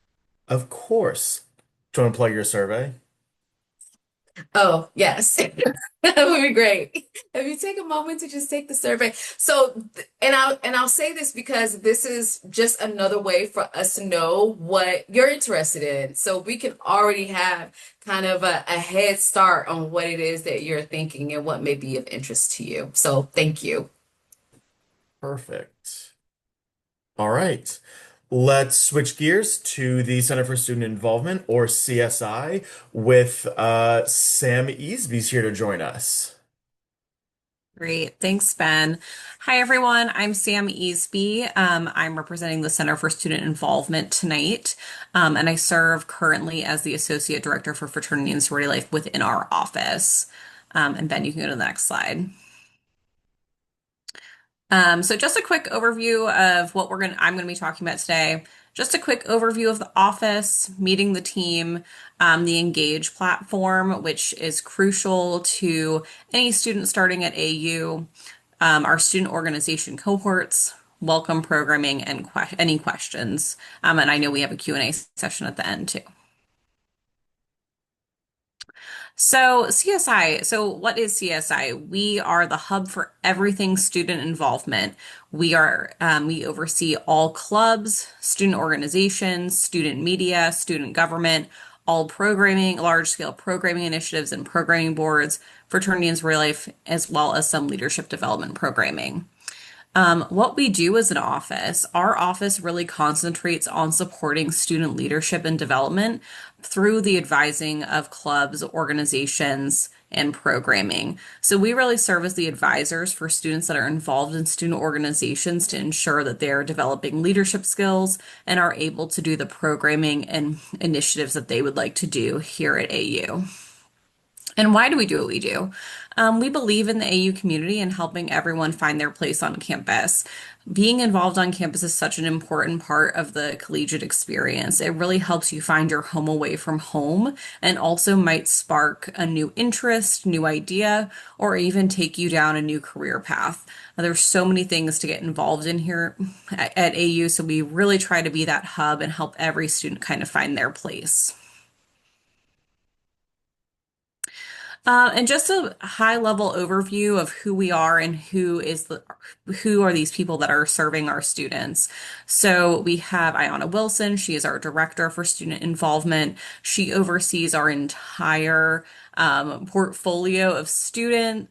Speaker 1: Of course. Do you want to plug your survey?
Speaker 5: Oh, yes. That would be great. If you take a moment to just take the survey. So, and I'll say this because this is just another way for us to know what you're interested in. So we can already have kind of a head start on what it is that you're thinking and what may be of interest to you. So thank you.
Speaker 1: Perfect. All right. Let's switch gears to the Center for Student Involvement, or CSI, with Sam Easby's here to join us.
Speaker 6: Great. Thanks, Ben. Hi, everyone. I'm Sam Easby. I'm representing the Center for Student Involvement tonight, and I serve currently as the Associate Director for Fraternity and Sorority Life within our office. And Ben, you can go to the next slide. So just a quick overview of what I'm going to be talking about today. Just a quick overview of the office, meeting the team, the Engage platform, which is crucial to any student starting at AU, our student organization cohorts, welcome programming, and any questions. And I know we have a Q&A session at the end too. So CSI, so what is CSI? We are the hub for everything student involvement. We oversee all clubs, student organizations, student media, student government, all programming, large-scale programming initiatives and programming boards, fraternity and sorority life, as well as some leadership development programming. What we do as an office, our office really concentrates on supporting student leadership and development through the advising of clubs, organizations, and programming. So we really serve as the advisors for students that are involved in student organizations to ensure that they're developing leadership skills and are able to do the programming and initiatives that they would like to do here at AU. And why do we do what we do? We believe in the AU community and helping everyone find their place on campus. Being involved on campus is such an important part of the collegiate experience. It really helps you find your home away from home and also might spark a new interest, new idea, or even take you down a new career path. There's so many things to get involved in here at AU, so we really try to be that hub and help every student kind of find their place. And just a high-level overview of who we are and who are these people that are serving our students. So we have Ayanna Wilson. She is our Director for Student Involvement. She oversees our entire portfolio of student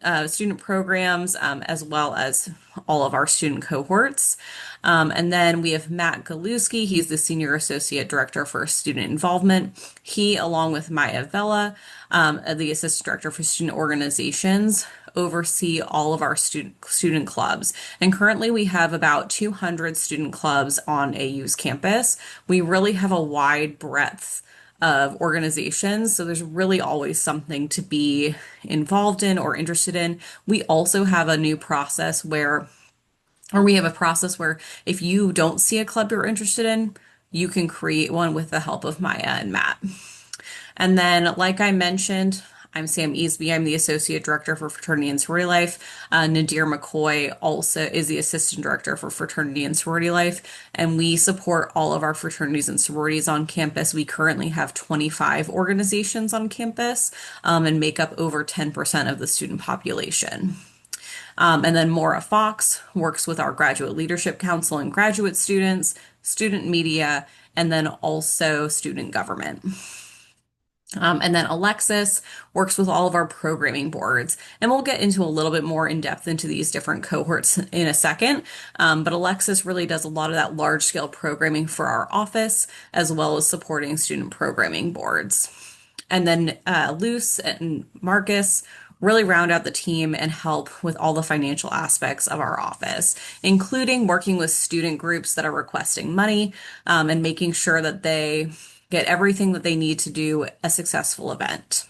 Speaker 6: programs, as well as all of our student cohorts. And then we have Matt Galuski. He's the Senior Associate Director for Student Involvement. He, along with Maya Vela, the Assistant Director for Student Organizations, oversee all of our student clubs. And currently we have about 200 student clubs on AU's campus. We really have a wide breadth of organizations, so there's really always something to be involved in or interested in. We also have a new process we have a process where if you don't see a club you're interested in, you can create one with the help of Maya and Matt. And then, like I mentioned, I'm Sam Easby. I'm the Associate Director for Fraternity and Sorority Life. Nadir McCoy also is the Assistant Director for Fraternity and Sorority Life, and we support all of our fraternities and sororities on campus. We currently have 25 organizations on campus, and make up over 10% of the student population. And then Maura Fox works with our Graduate Leadership Council and graduate students, student media, and then also student government. And then Alexis works with all of our programming boards. And we'll get into a little bit more in depth into these different cohorts in a second. But Alexis really does a lot of that large scale programming for our office, as well as supporting student programming boards. And then Luce and Marcus really round out the team and help with all the financial aspects of our office, including working with student groups that are requesting money, and making sure that they get everything that they need to do a successful event.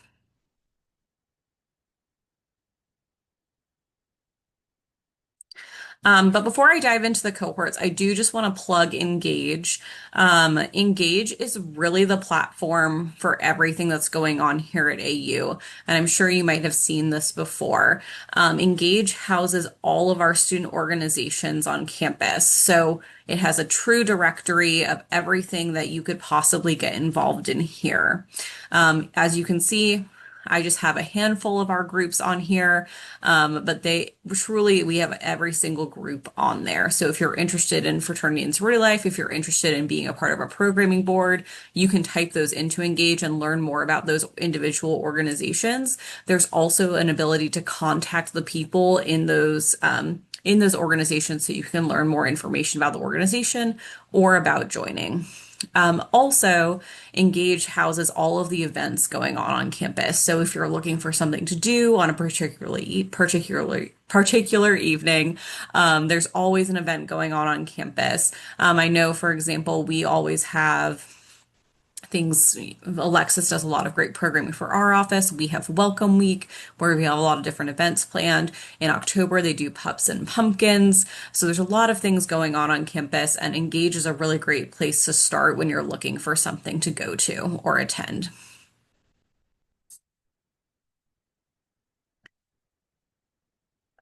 Speaker 6: But before I dive into the cohorts, I do just want to plug Engage. Engage is really the platform for everything that's going on here at AU. And I'm sure you might have seen this before. Engage houses all of our student organizations on campus. So it has a true directory of everything that you could possibly get involved in here. As you can see, I just have a handful of our groups on here, but we have every single group on there. So if you're interested in fraternity and sorority life, if you're interested in being a part of a programming board, you can type those into Engage and learn more about those individual organizations. There's also an ability to contact the people in those organizations so you can learn more information about the organization or about joining. Also, Engage houses all of the events going on campus. So if you're looking for something to do on a particular evening, there's always an event going on campus. I know, for example, we always have things. Alexis does a lot of great programming for our office. We have Welcome Week, where we have a lot of different events planned. In October, they do Pups and Pumpkins. So there's a lot of things going on campus, and Engage is a really great place to start when you're looking for something to go to or attend.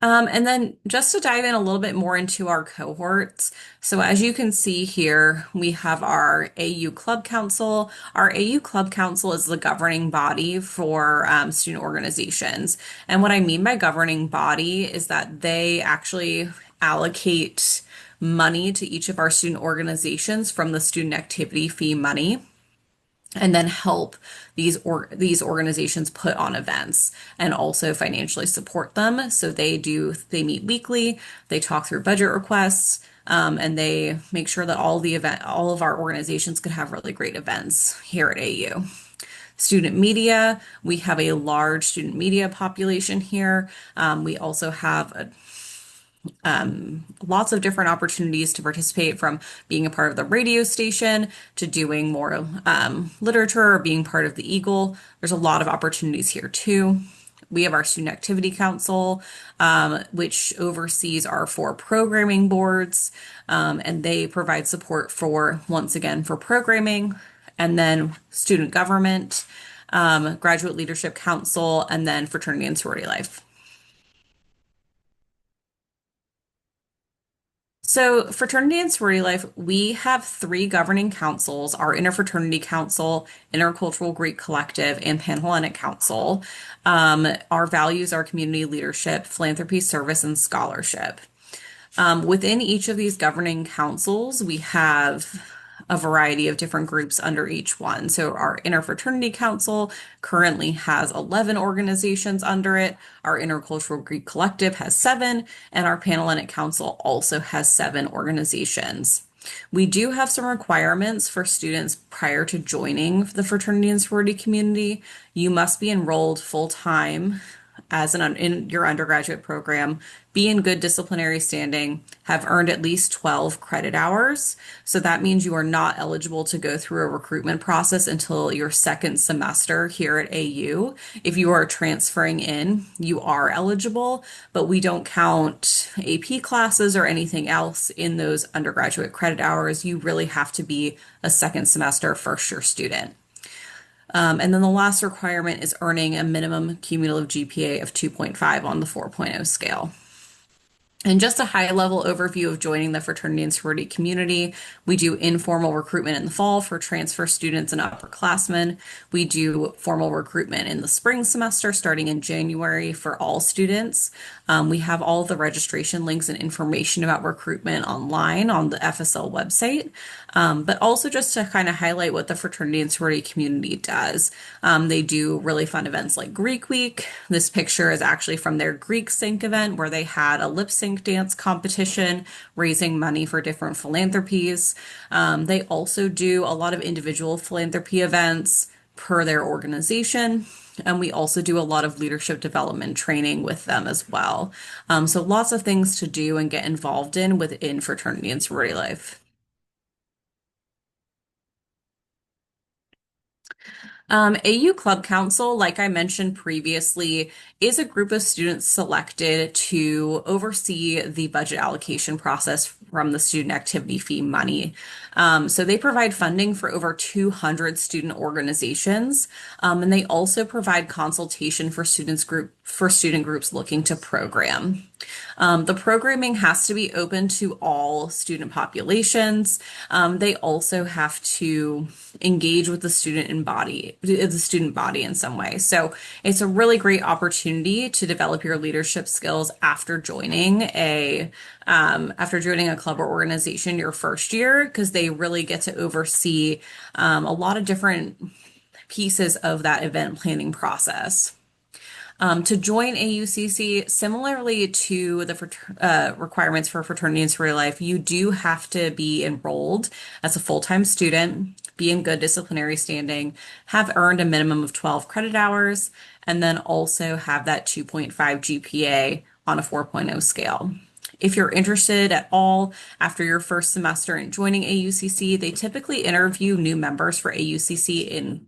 Speaker 6: And then just to dive in a little bit more into our cohorts. So as you can see here, we have our AU Club Council. Our AU Club Council is the governing body for student organizations. And what I mean by governing body is that they actually allocate money to each of our student organizations from the student activity fee money, and then help these organizations put on events and also financially support them. So they meet weekly, they talk through budget requests, and they make sure that all of our organizations could have really great events here at AU. Student media, we have a large student media population here. We also have lots of different opportunities to participate, from being a part of the radio station to doing more literature or being part of the Eagle. There's a lot of opportunities here too. We have our Student Activity Council, which oversees our 4 programming boards, and they provide support once again, for programming, and then student government, Graduate Leadership Council, and then Fraternity and Sorority Life. So Fraternity and Sorority Life, we have 3 governing councils: our Interfraternity Council, Intercultural Greek Collective, and Panhellenic Council. Our values are community leadership, philanthropy, service, and scholarship. Within each of these governing councils, we have a variety of different groups under each one. So our Interfraternity Council currently has 11 organizations under it. Our Intercultural Greek Collective has 7, and our Panhellenic Council also has 7 organizations. We do have some requirements for students prior to joining the fraternity and sorority community. You must be enrolled full-time in your undergraduate program, be in good disciplinary standing, have earned at least 12 credit hours. So that means you are not eligible to go through a recruitment process until your second semester here at AU. If you are transferring in, you are eligible, but we don't count AP classes or anything else in those undergraduate credit hours. You really have to be a second semester first year student. And then the last requirement is earning a minimum cumulative GPA of 2.5 on the 4.0 scale. And just a high-level overview of joining the fraternity and sorority community, we do informal recruitment in the fall for transfer students and upperclassmen. We do formal recruitment in the spring semester starting in January for all students. We have all the registration links and information about recruitment online on the FSL website. But also just to kind of highlight what the fraternity and sorority community does. They do really fun events like Greek Week. This picture is actually from their Greek Sync event where they had a lip sync dance competition raising money for different philanthropies. They also do a lot of individual philanthropy events per their organization. And we also do a lot of leadership development training with them as well. So lots of things to do and get involved in within fraternity and sorority life. AU Club Council, like I mentioned previously, is a group of students selected to oversee the budget allocation process from the student activity fee money. So they provide funding for over 200 student organizations, and they also provide consultation for student groups looking to program. The programming has to be open to all student populations. They also have to engage with the student body in some way. So it's a really great opportunity to develop your leadership skills after joining a club or organization your first year, because they really get to oversee a lot of different pieces of that event planning process. To join AUCC, similarly to the requirements for fraternity and sorority life, you do have to be enrolled as a full-time student, be in good disciplinary standing, have earned a minimum of 12 credit hours, and then also have that 2.5 GPA on a 4.0 scale. If you're interested at all after your first semester in joining AUCC, they typically interview new members for AUCC in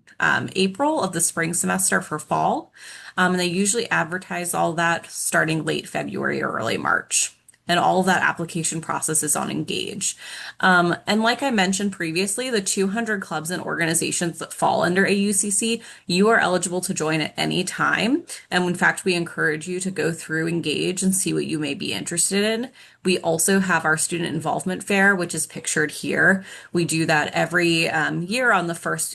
Speaker 6: April of the spring semester for fall. And they usually advertise all that starting late February or early March. And all of that application process is on Engage. And like I mentioned previously, the 200 clubs and organizations that fall under AUCC, you are eligible to join at any time. And in fact, we encourage you to go through Engage and see what you may be interested in. We also have our student involvement fair, which is pictured here. We do that every year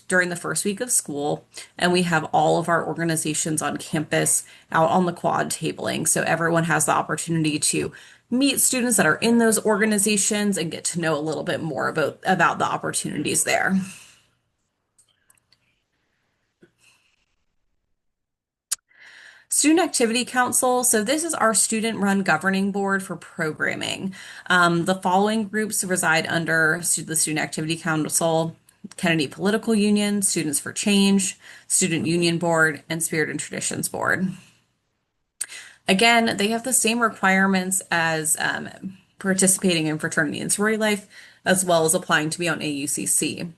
Speaker 6: during the first week of school, and we have all of our organizations on campus out on the quad tabling. So everyone has the opportunity to meet students that are in those organizations and get to know a little bit more about the opportunities there. Student Activity Council. So this is our student-run governing board for programming. The following groups reside under the Student Activity Council: Kennedy Political Union, Students for Change, Student Union Board, and Spirit and Traditions Board. Again, they have the same requirements as participating in fraternity and sorority life, as well as applying to be on AUCC.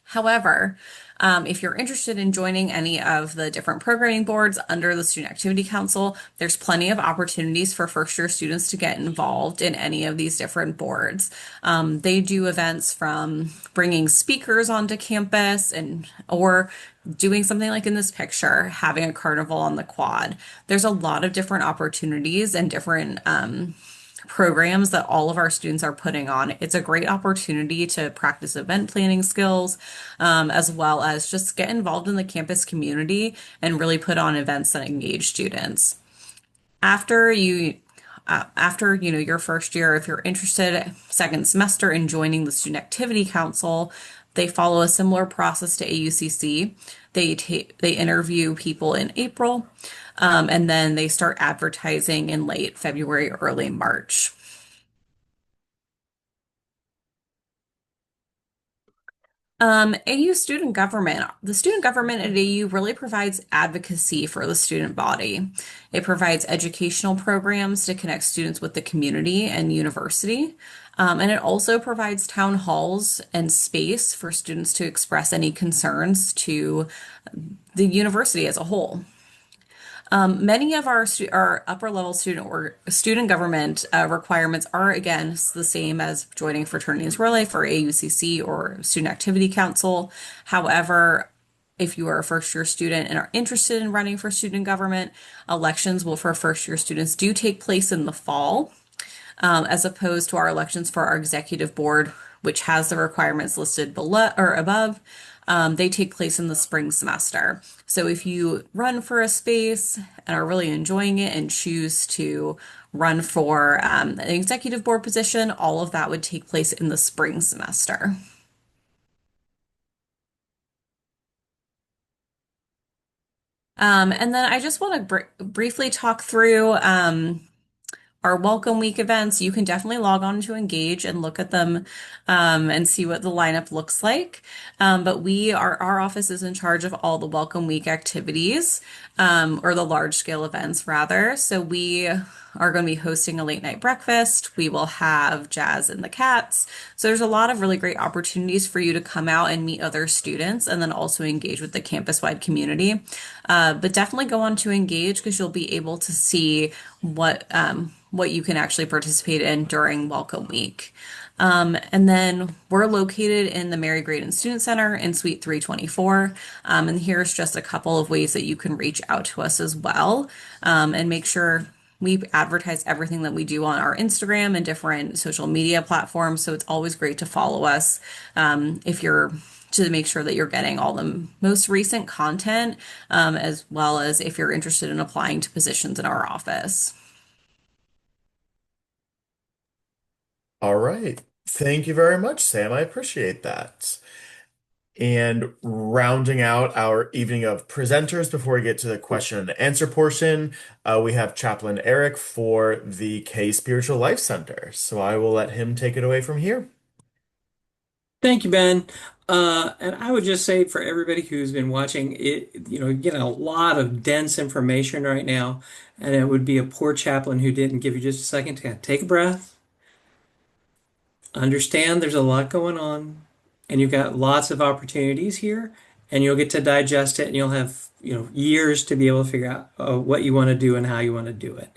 Speaker 6: However, if you're interested in joining any of the different programming boards under the Student Activity Council, there's plenty of opportunities for first-year students to get involved in any of these different boards. They do events from bringing speakers onto campus or doing something like in this picture, having a carnival on the quad. There's a lot of different opportunities and different programs that all of our students are putting on. It's a great opportunity to practice event planning skills, as well as just get involved in the campus community and really put on events that engage students. After you after, your first year, if you're interested, second semester in joining the Student Activity Council, they follow a similar process to AUCC. They interview people in April, and then they start advertising in late February, early March. AU student government. The student government at AU really provides advocacy for the student body. It provides educational programs to connect students with the community and university. And it also provides town halls and space for students to express any concerns to the university as a whole. Many of our upper level student government requirements are again the same as joining Fraternities Relay for AUCC or Student Activity Council. However, if you are a first year student and are interested in running for student government, elections for first year students do take place in the fall, as opposed to our elections for our executive board, which has the requirements listed below or above. They take place in the spring semester. So if you run for a space and are really enjoying it and choose to run for an executive board position, all of that would take place in the spring semester. And then I just want to briefly talk through our Welcome Week events. You can definitely log on to Engage and look at them and see what the lineup looks like. But our office is in charge of all the Welcome Week activities, or the large scale events rather. So we are going to be hosting a late night breakfast. We will have Jazz and the Cats. So there's a lot of really great opportunities for you to come out and meet other students and then also engage with the campus-wide community. But definitely go on to Engage because you'll be able to see what you can actually participate in during Welcome Week. And then we're located in the Mary Graydon Student Center in Suite 324. And here's just a couple of ways that you can reach out to us as well, and make sure we advertise everything that we do on our Instagram and different social media platforms. So it's always great to follow us to make sure that you're getting all the most recent content, as well as if you're interested in applying to positions in our office.
Speaker 1: All right. Thank you very much, Sam. I appreciate that. And rounding out our evening of presenters before we get to the question and answer portion, we have Chaplain Eric for the K Spiritual Life Center. So I will let him take it away from here.
Speaker 7: Thank you, Ben. And I would just say for everybody who's been watching it, you're getting a lot of dense information right now, and it would be a poor chaplain who didn't give you just a second to take a breath, understand there's a lot going on, and you've got lots of opportunities here, and you'll get to digest it, and you'll have, years to be able to figure out what you want to do and how you want to do it.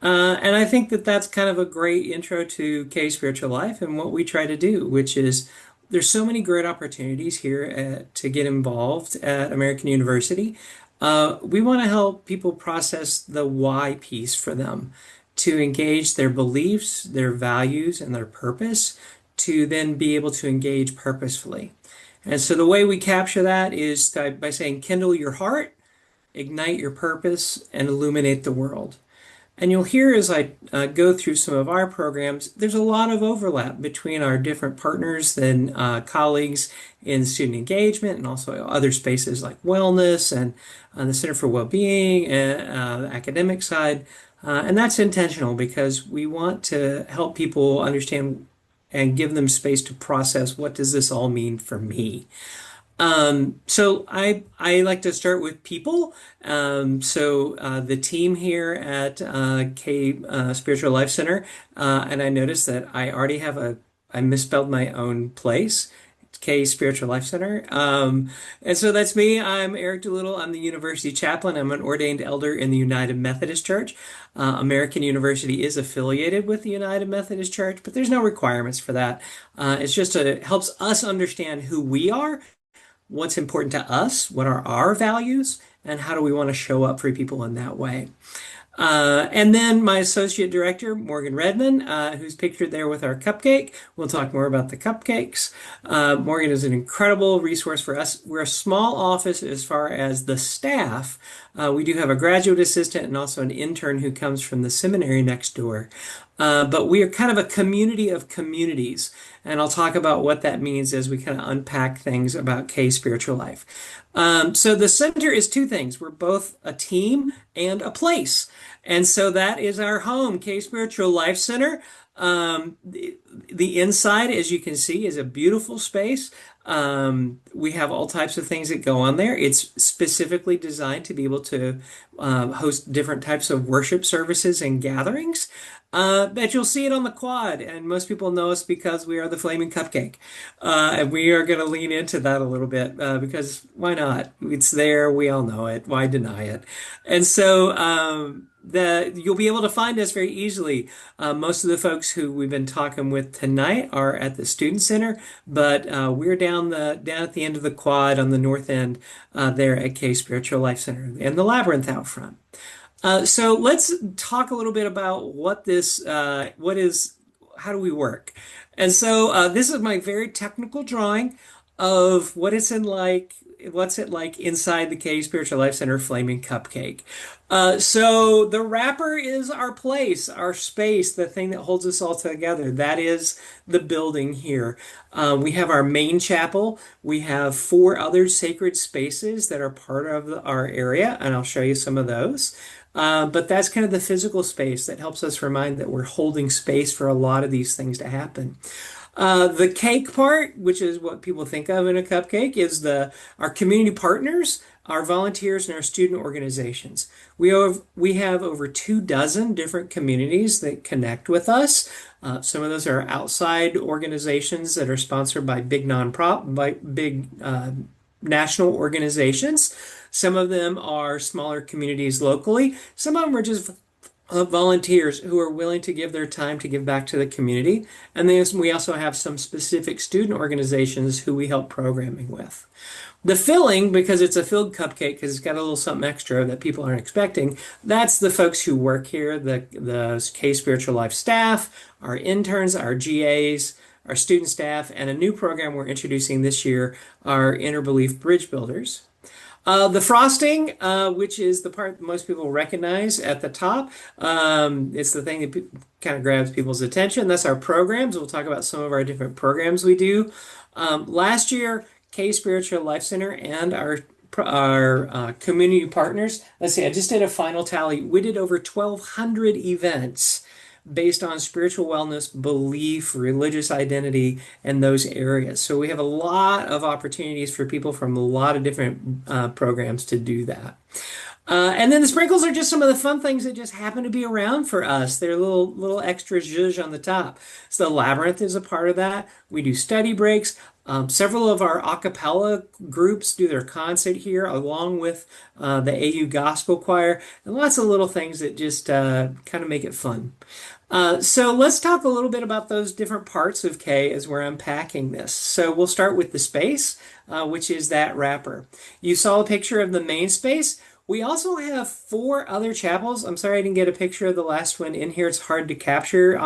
Speaker 7: And I think that that's kind of a great intro to K Spiritual Life and what we try to do, which is there's so many great opportunities here to get involved at American University. We want to help people process the why piece for them, to engage their beliefs, their values, and their purpose, to then be able to engage purposefully. And so the way we capture that is by saying, kindle your heart, ignite your purpose, and illuminate the world. And you'll hear as I go through some of our programs, there's a lot of overlap between our different partners and colleagues in student engagement and also other spaces like wellness and the Center for Wellbeing and the academic side. And that's intentional because we want to help people understand and give them space to process what does this all mean for me. So I like to start with people. The team here at K Spiritual Life Center, and I noticed that I misspelled my own place. It's K Spiritual Life Center. And so that's me. I'm Eric Doolittle. I'm the university chaplain. I'm an ordained elder in the United Methodist Church. American University is affiliated with the United Methodist Church, but there's no requirements for that. It's just it helps us understand who we are, what's important to us, what are our values, and how do we want to show up for people in that way. And then my associate director, Morgan Redmond, who's pictured there with our cupcake. We'll talk more about the cupcakes. Morgan is an incredible resource for us. We're a small office as far as the staff, We do have a graduate assistant and also an intern who comes from the seminary next door. But we are kind of a community of communities, and I'll talk about what that means as we kind of unpack things about K Spiritual Life. So the center is two things. We're both a team and a place. And so that is our home, K Spiritual Life Center. The inside, as you can see, is a beautiful space. We have all types of things that go on there. It's specifically designed to be able to host different types of worship services and gatherings. But you'll see it on the quad, and most people know us because we are the Flaming Cupcake. And we are going to lean into that a little bit because why not? It's there. We all know it. Why deny it? And so you'll be able to find us very easily. Most of the folks who we've been talking with tonight are at the Student Center, but we're down at the end of the quad on the north end there at K Spiritual Life Center and the Labyrinth out front. So let's talk a little bit about how do we work? And so this is my very technical drawing of what's it like inside the K Spiritual Life Center Flaming Cupcake. So the wrapper is our place, our space, the thing that holds us all together. That is the building here. We have our main chapel. We have 4 other sacred spaces that are part of our area, and I'll show you some of those. But that's kind of the physical space that helps us remind that we're holding space for a lot of these things to happen. The cake part, which is what people think of in a cupcake, is our community partners, our volunteers, and our student organizations. We have over 24 different communities that connect with us. Some of those are outside organizations that are sponsored by big national organizations. Some of them are smaller communities locally. Some of them are just volunteers who are willing to give their time to give back to the community. And then we also have some specific student organizations who we help programming with. The filling, because it's a filled cupcake, because it's got a little something extra that people aren't expecting, that's the folks who work here, the K Spiritual Life staff, our interns, our GAs, our student staff, and a new program we're introducing this year, our Inner Belief Bridge Builders. The frosting, which is the part that most people recognize at the top, it's the thing that kind of grabs people's attention. That's our programs. We'll talk about some of our different programs we do. Last year, K Spiritual Life Center and our community partners, let's see, I just did a final tally. We did over 1,200 events based on spiritual wellness, belief, religious identity, and those areas. So we have a lot of opportunities for people from a lot of different programs to do that. And then the sprinkles are just some of the fun things that just happen to be around for us. They're little extra zhuzh on the top. So the Labyrinth is a part of that. We do study breaks. Several of our a cappella groups do their concert here, along with the AU Gospel Choir, and lots of little things that just kind of make it fun. So let's talk a little bit about those different parts of K as we're unpacking this. So we'll start with the space, which is that wrapper. You saw a picture of the main space. We also have 4 other chapels. I'm sorry I didn't get a picture of the last one in here. It's hard to capture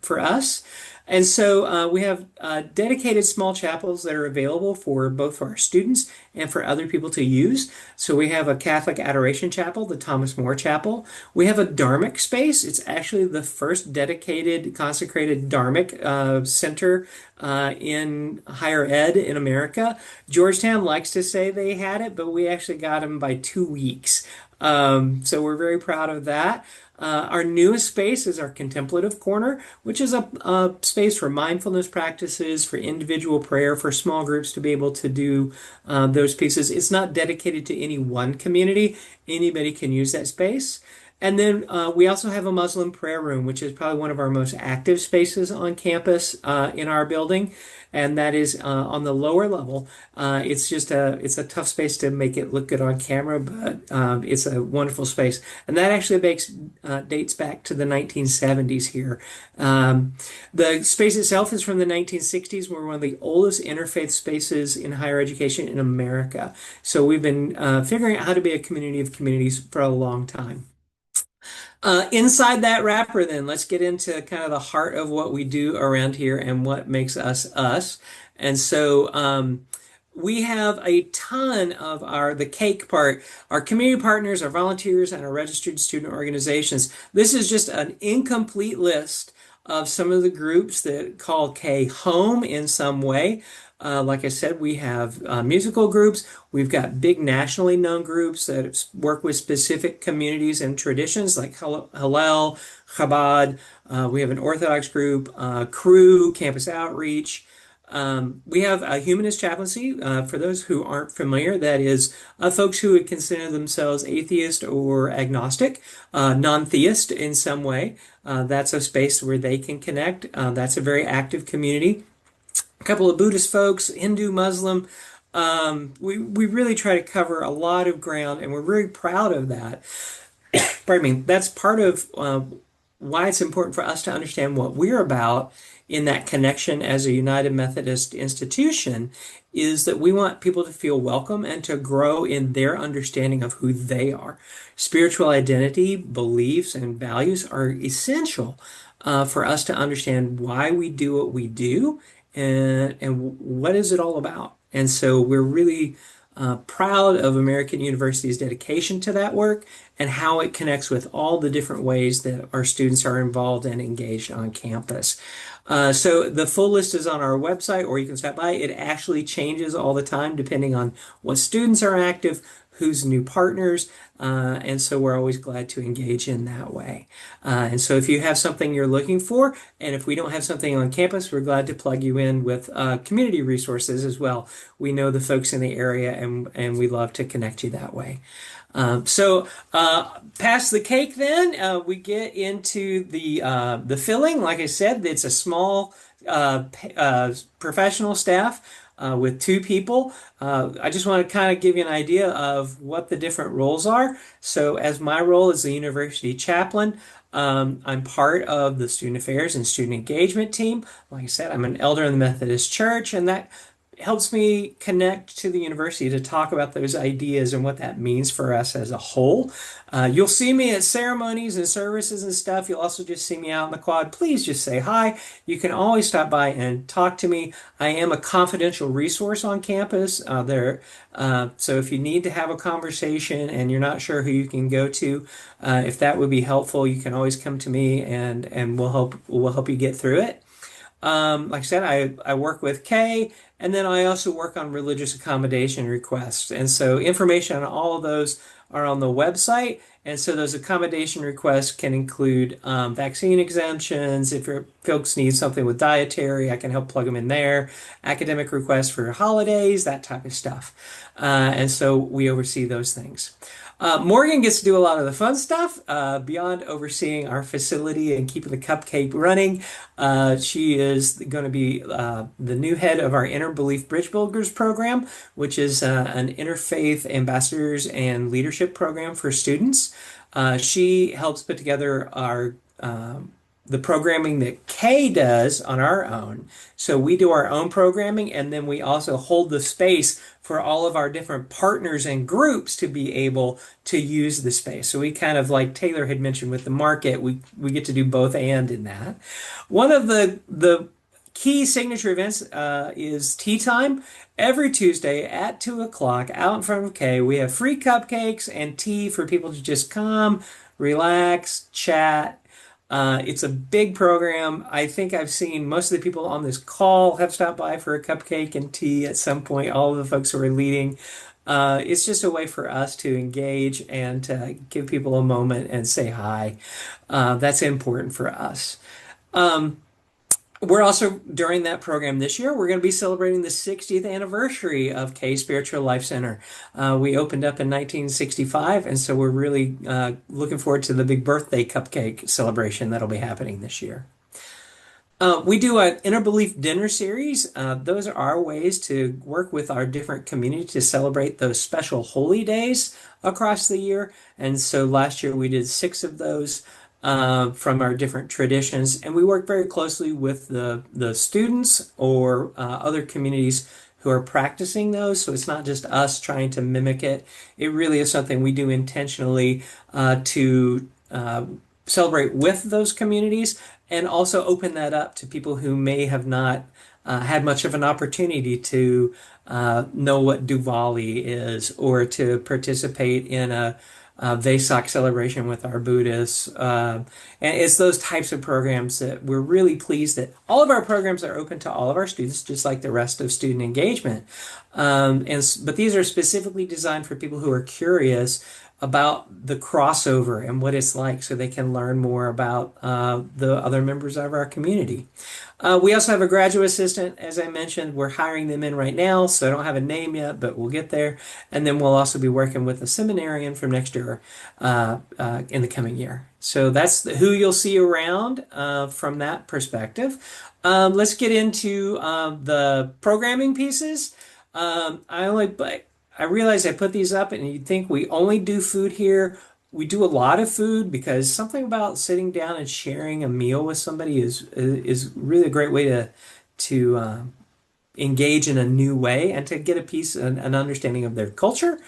Speaker 7: for us. And so we have dedicated small chapels that are available for both our students and for other people to use. So we have a Catholic Adoration Chapel, the Thomas More Chapel. We have a Dharmic space. It's actually the first dedicated, consecrated Dharmic center in higher ed in America. Georgetown likes to say they had it, but we actually got them by 2 weeks. So we're very proud of that. Our newest space is our Contemplative Corner, which is a space for mindfulness practices, for individual prayer, for small groups to be able to do those pieces. It's not dedicated to any one community. Anybody can use that space. And then we also have a Muslim prayer room, which is probably one of our most active spaces on campus in our building. And that is on the lower level. It's a tough space to make it look good on camera, but it's a wonderful space. And that actually dates back to the 1970s here. The space itself is from the 1960s. We're one of the oldest interfaith spaces in higher education in America. So we've been figuring out how to be a community of communities for a long time. Inside that wrapper, then, let's get into kind of the heart of what we do around here and what makes us us. And so We have a ton of the cake part, our community partners, our volunteers, and our registered student organizations. This is just an incomplete list of some of the groups that call K home in some way. Like I said, we have musical groups. We've got big nationally known groups that work with specific communities and traditions like Hillel, Chabad. We have an Orthodox group, Cru, Campus Outreach. We have a humanist chaplaincy. For those who aren't familiar, that is folks who would consider themselves atheist or agnostic, non-theist in some way. That's a space where they can connect. That's a very active community. A couple of Buddhist folks, Hindu, Muslim. We really try to cover a lot of ground, and we're very proud of that. Pardon me. That's part of why it's important for us to understand what we're about in that connection as a United Methodist institution, is that we want people to feel welcome and to grow in their understanding of who they are. Spiritual identity, beliefs, and values are essential for us to understand why we do what we do and what is it all about. And so we're really proud of American University's dedication to that work and how it connects with all the different ways that our students are involved and engaged on campus. So the full list is on our website, or you can stop by. It actually changes all the time depending on what students are active, who's new partners, and so we're always glad to engage in that way. And so if you have something you're looking for, and if we don't have something on campus, we're glad to plug you in with community resources as well. We know the folks in the area, and we love to connect you that way. So past the cake, then we get into the filling. Like I said, it's a small professional staff with 2 people. I just want to kind of give you an idea of what the different roles are. So as my role as the university chaplain, I'm part of the student affairs and student engagement team. Like I said, I'm an elder in the Methodist Church, and that helps me connect to the university to talk about those ideas and what that means for us as a whole. You'll see me at ceremonies and services and stuff. You'll also just see me out in the quad. Please just say hi. You can always stop by and talk to me. I am a confidential resource on campus. So if you need to have a conversation and you're not sure who you can go to, if that would be helpful, you can always come to me, and we'll help you get through it. Like I said, I work with Kay, and then I also work on religious accommodation requests. And so information on all of those are on the website. And so those accommodation requests can include vaccine exemptions. If your folks need something with dietary, I can help plug them in there. Academic requests for holidays, that type of stuff. And so we oversee those things. Morgan gets to do a lot of the fun stuff beyond overseeing our facility and keeping the cupcake running. She is going to be the new head of our Inner Belief Bridge Builders program, which is an interfaith ambassadors and leadership program for students. She helps put together the programming that Kay does on our own. So we do our own programming, and then we also hold the space for all of our different partners and groups to be able to use the space. So we kind of, like Taylor had mentioned with the market, we get to do both and in that. One of the key signature events is tea time. Every Tuesday at 2 o'clock out in front of Kay, we have free cupcakes and tea for people to just come, relax, chat. It's a big program. I think I've seen most of the people on this call have stopped by for a cupcake and tea at some point, all of the folks who are leading. It's just a way for us to engage and to give people a moment and say hi. That's important for us. We're also, during that program this year, we're going to be celebrating the 60th anniversary of Kay Spiritual Life Center. We opened up in 1965, and so we're really looking forward to the big birthday cupcake celebration that'll be happening this year. We do an Inner Belief dinner series. Those are our ways to work with our different communities to celebrate those special holy days across the year. And so last year we did 6 of those. From our different traditions, and we work very closely with the students or other communities who are practicing those. So it's not just us trying to mimic it. It really is something we do intentionally to celebrate with those communities, and also open that up to people who may have not had much of an opportunity to know what Diwali is or to participate in a Vesak celebration with our Buddhists. And it's those types of programs that we're really pleased that all of our programs are open to all of our students, just like the rest of student engagement. But these are specifically designed for people who are curious about the crossover and what it's like so they can learn more about the other members of our community. We also have a graduate assistant, as I mentioned. We're hiring them in right now, so I don't have a name yet, but we'll get there. And then we'll also be working with a seminarian from next year in the coming year. So that's who you'll see around from that perspective. Let's get into the programming pieces. I realize I put these up, and you'd think we only do food here. We do a lot of food because something about sitting down and sharing a meal with somebody is really a great way to engage in a new way and to get a piece an understanding of their culture.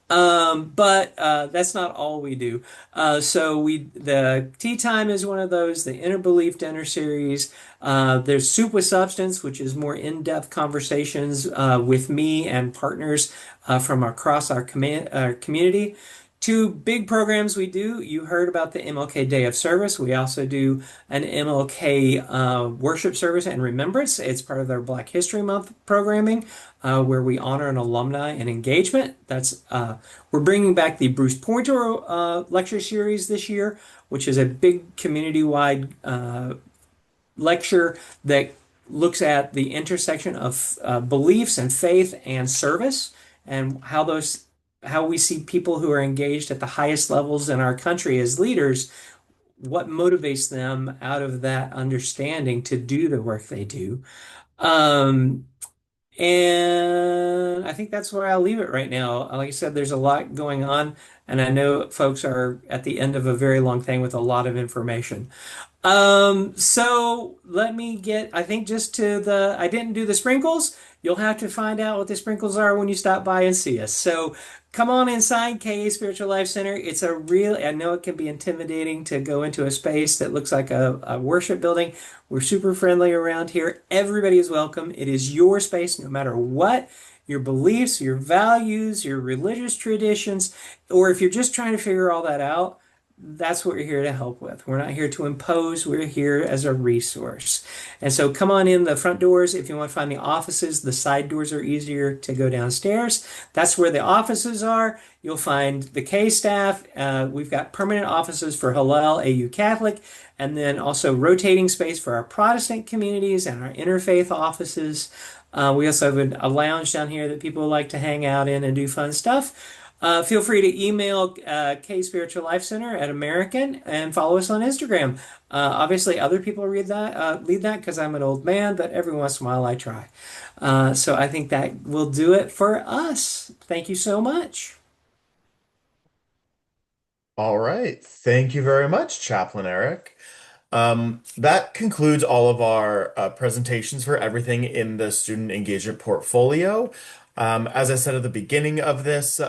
Speaker 7: But that's not all we do. The tea time is one of those. The Inner Belief Dinner series. There's Soup with Substance, which is more in-depth conversations with me and partners from across our community. Two big programs we do. You heard about the MLK Day of Service. We also do an MLK worship service and remembrance. It's part of their Black History Month programming, where we honor an alumni and engagement. We're bringing back the Bruce Pointer lecture series this year, which is a big community-wide lecture that looks at the intersection of beliefs and faith and service, and how we see people who are engaged at the highest levels in our country as leaders, what motivates them out of that understanding to do the work they do. And I think that's where I'll leave it right now. Like I said, there's a lot going on, and I know folks are at the end of a very long thing with a lot of information. So let me I think just I didn't do the sprinkles. You'll have to find out what the sprinkles are when you stop by and see us. So come on inside KA Spiritual Life Center. I know it can be intimidating to go into a space that looks like a worship building. We're super friendly around here. Everybody is welcome. It is your space, no matter what your beliefs, your values, your religious traditions, or if you're just trying to figure all that out. That's what we're here to help with. We're not here to impose. We're here as a resource. And so come on in the front doors. If you want to find the offices, the side doors are easier to go downstairs. That's where the offices are. You'll find the K staff. We've got permanent offices for Hillel, AU Catholic, and then also rotating space for our Protestant communities and our interfaith offices. We also have a lounge down here that people like to hang out in and do fun stuff. Feel free to email K Spiritual Life Center at American and follow us on Instagram. Obviously, other people lead that because I'm an old man, but every once in a while I try. So I think that will do it for us. Thank you so much.
Speaker 1: All right. Thank you very much, Chaplain Eric. That concludes all of our presentations for everything in the student engagement portfolio. As I said at the beginning of this,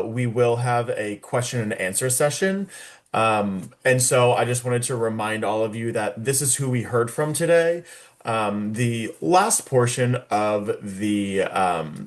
Speaker 1: we will have a question and answer session. And so I just wanted to remind all of you that this is who we heard from today. The last portion of the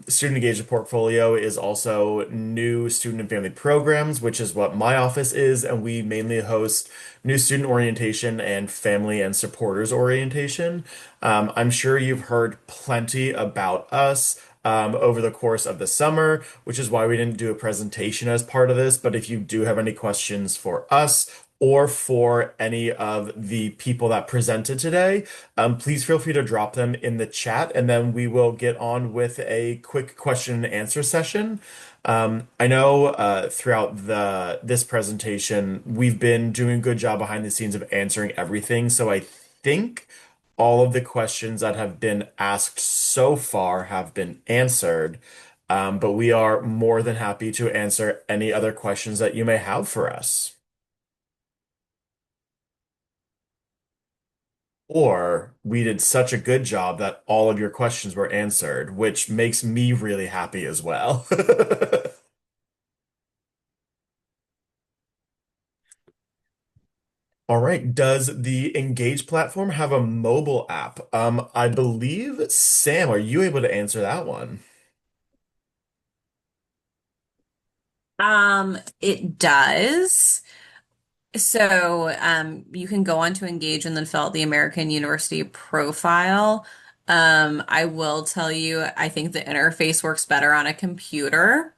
Speaker 1: student engagement portfolio is also new student and family programs, which is what my office is, and we mainly host new student orientation and family and supporters orientation. I'm sure you've heard plenty about us over the course of the summer, which is why we didn't do a presentation as part of this. But if you do have any questions for us or for any of the people that presented today, please feel free to drop them in the chat, and then we will get on with a quick question and answer session. I know throughout this presentation, we've been doing a good job behind the scenes of answering everything. So I think all of the questions that have been asked so far have been answered, but we are more than happy to answer any other questions that you may have for us. Or we did such a good job that all of your questions were answered, which makes me really happy as well. All right. Does the Engage platform have a mobile app? I believe, Sam, are you able to answer that one?
Speaker 6: It does. So, you can go on to Engage and then fill out the American University profile. I will tell you, I think the interface works better on a computer.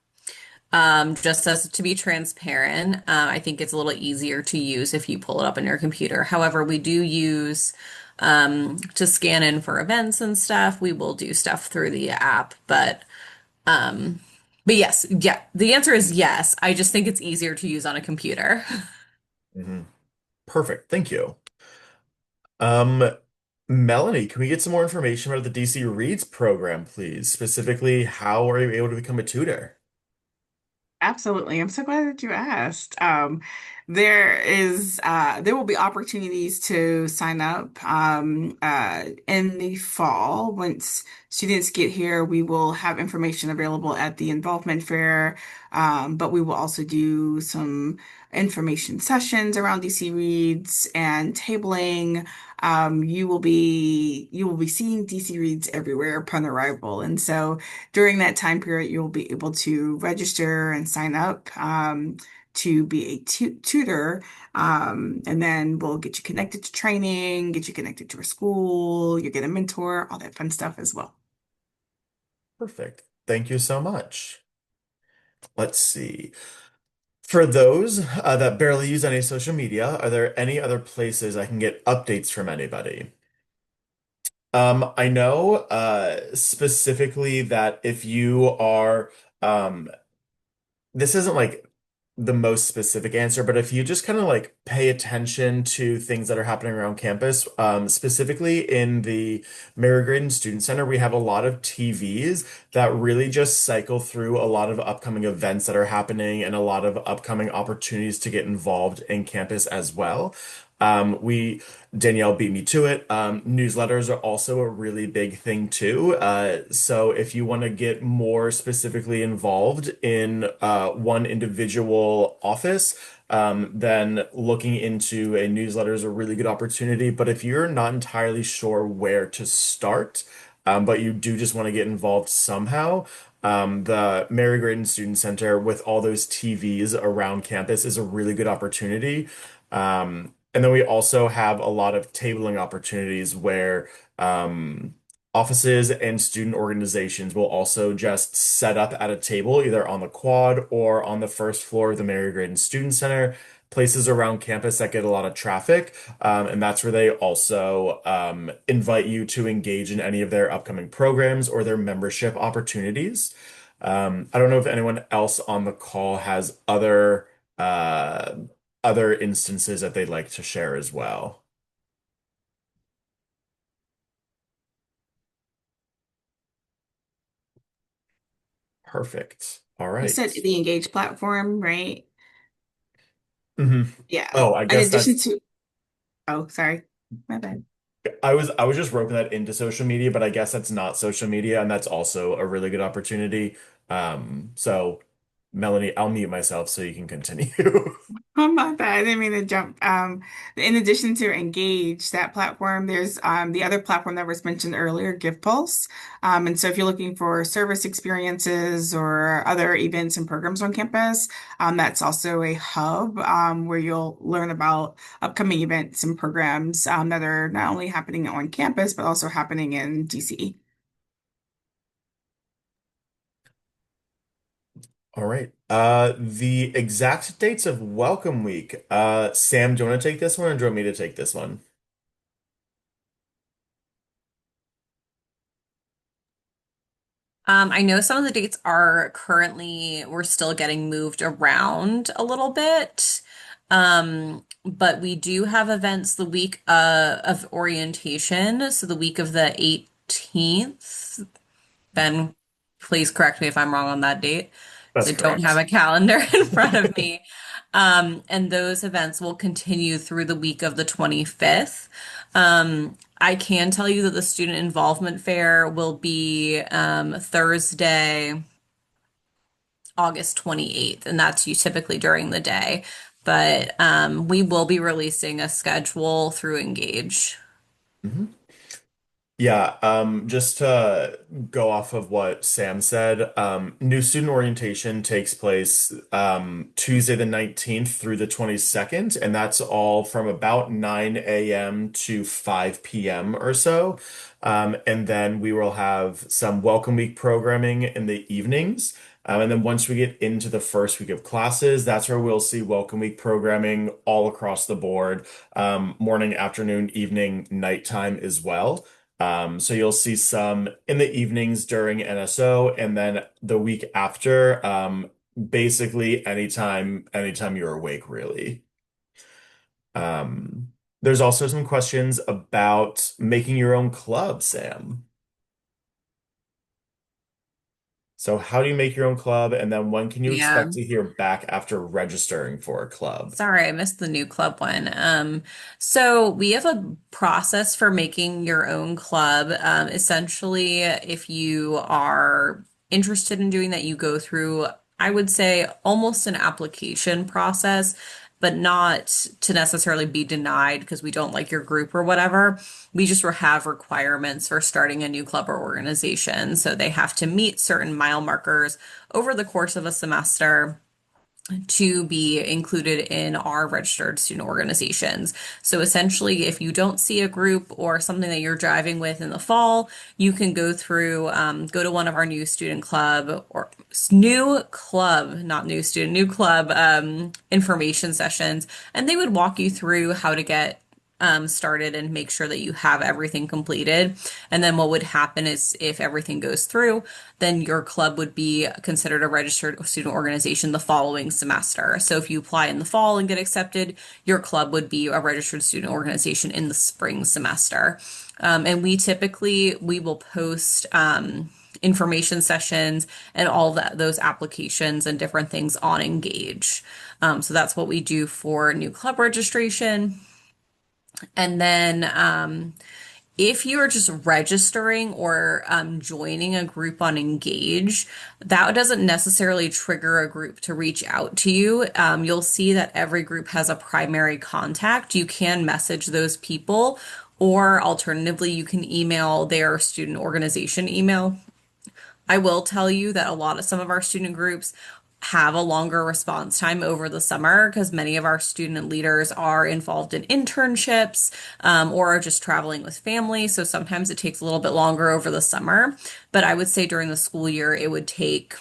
Speaker 6: Just as to be transparent, I think it's a little easier to use if you pull it up on your computer. However, we do use to scan in for events and stuff. We will do stuff through the app, um, but yes, yeah, the answer is yes. I just think it's easier to use on a computer.
Speaker 1: Mhm. Perfect. Thank you. Um, Melanie, can we get some more information about the DC Reads program, please? Specifically, how are you able to become a tutor?
Speaker 4: Absolutely. I'm so glad that you asked. There will be opportunities to sign up in the fall. Once students get here, we will have information available at the involvement fair, but we will also do some information sessions around DC Reads and tabling. You will be seeing DC Reads everywhere upon arrival, and so during that time period, you'll be able to register and sign up to be a tutor. And then we'll get you connected to training, get you connected to a school, you get a mentor, all that fun stuff as well.
Speaker 1: Perfect. Thank you so much. Let's see. For those that barely use any social media, are there any other places I can get updates from anybody? I know specifically that if you are um, this isn't like the most specific answer, but if you just kind of like pay attention to things that are happening around campus, specifically in the Mary Graydon Student Center, we have a lot of TVs that really just cycle through a lot of upcoming events that are happening and a lot of upcoming opportunities to get involved in campus as well. Danielle beat me to it. Newsletters are also a really big thing too. So if you want to get more specifically involved in one individual office, then looking into a newsletter is a really good opportunity. But if you're not entirely sure where to start, but you do just want to get involved somehow, the Mary Graydon Student Center with all those TVs around campus is a really good opportunity. And then we also have a lot of tabling opportunities where offices and student organizations will also just set up at a table, either on the quad or on the first floor of the Mary Graydon Student Center, places around campus that get a lot of traffic. And that's where they also invite you to engage in any of their upcoming programs or their membership opportunities. I don't know if anyone else on the call has uh, other instances that they'd like to share as well. Perfect. All
Speaker 4: You
Speaker 1: right.
Speaker 4: said the Engage platform, right?
Speaker 1: hmm
Speaker 4: Yeah.
Speaker 1: Oh, I
Speaker 4: In
Speaker 1: guess
Speaker 4: addition
Speaker 1: that's
Speaker 4: to, oh, sorry, my bad.
Speaker 1: I was just roping that into social media, but I guess that's not social media, and that's also a really good opportunity. So Melanie, I'll mute myself so you can continue.
Speaker 4: Oh my bad. I didn't mean to jump. In addition to Engage, that platform, there's the other platform that was mentioned earlier, GivePulse. And so if you're looking for service experiences or other events and programs on campus, that's also a hub where you'll learn about upcoming events and programs that are not only happening on campus, but also happening in DC.
Speaker 1: All right. The exact dates of Welcome Week. Sam, do you want to take this one or do you want me to take this one?
Speaker 6: I know some of the dates are currently, we're still getting moved around a little bit. But we do have events the week of orientation. So the week of the 18th. Ben, please correct me if I'm wrong on that date,
Speaker 1: That's
Speaker 6: because I don't have
Speaker 1: correct.
Speaker 6: a calendar in front of me. And those events will continue through the week of the 25th. I can tell you that the Student Involvement Fair will be Thursday, August 28th, and that's you typically during the day. but we will be releasing a schedule through Engage.
Speaker 1: Mhm. Yeah, just to go off of what Sam said, new student orientation takes place Tuesday the 19th through the 22nd, and that's all from about 9 a.m. to 5 p.m. or so. And then we will have some Welcome Week programming in the evenings. And then once we get into the first week of classes, that's where we'll see Welcome Week programming all across the board, morning, afternoon, evening, nighttime as well. So you'll see some in the evenings during NSO, and then the week after, basically anytime you're awake, really. There's also some questions about making your own club, Sam. So how do you make your own club, and then when can you
Speaker 6: Yeah.
Speaker 1: expect to hear back after registering for a club?
Speaker 6: Sorry, I missed the new club one. So we have a process for making your own club. Essentially, if you are interested in doing that, you go through, I would say, almost an application process, but not to necessarily be denied because we don't like your group or whatever. We just have requirements for starting a new club or organization. So they have to meet certain mile markers over the course of a semester to be included in our registered student organizations. So essentially, if you don't see a group or something that you're driving with in the fall, you can go through, go to one of our new student club or new club, not new student, new club information sessions, and they would walk you through how to get started and make sure that you have everything completed. And then what would happen is if everything goes through, then your club would be considered a registered student organization the following semester. So if you apply in the fall and get accepted, your club would be a registered student organization in the spring semester. And we will post information sessions and all that those applications and different things on Engage. So that's what we do for new club registration. And then if you are just registering or joining a group on Engage, that doesn't necessarily trigger a group to reach out to you. You'll see that every group has a primary contact. You can message those people, or alternatively, you can email their student organization email. I will tell you that some of our student groups have a longer response time over the summer because many of our student leaders are involved in internships or are just traveling with family. So sometimes it takes a little bit longer over the summer. But I would say during the school year, it would take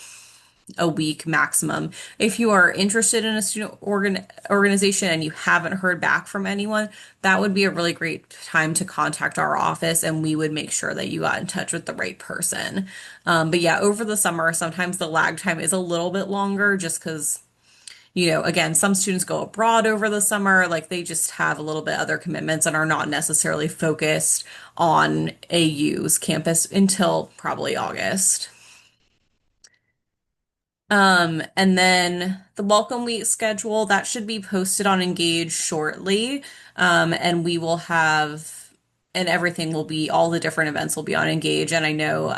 Speaker 6: a week maximum. If you are interested in a student organization and you haven't heard back from anyone, that would be a really great time to contact our office and we would make sure that you got in touch with the right person. But yeah, over the summer, sometimes the lag time is a little bit longer just because, again, some students go abroad over the summer, like they just have a little bit other commitments and are not necessarily focused on AU's campus until probably August. And then the Welcome Week schedule, that should be posted on Engage shortly. And we will have, and everything will be, all the different events will be on Engage. And I know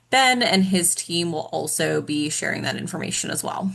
Speaker 6: Ben and his team will also be sharing that information as well.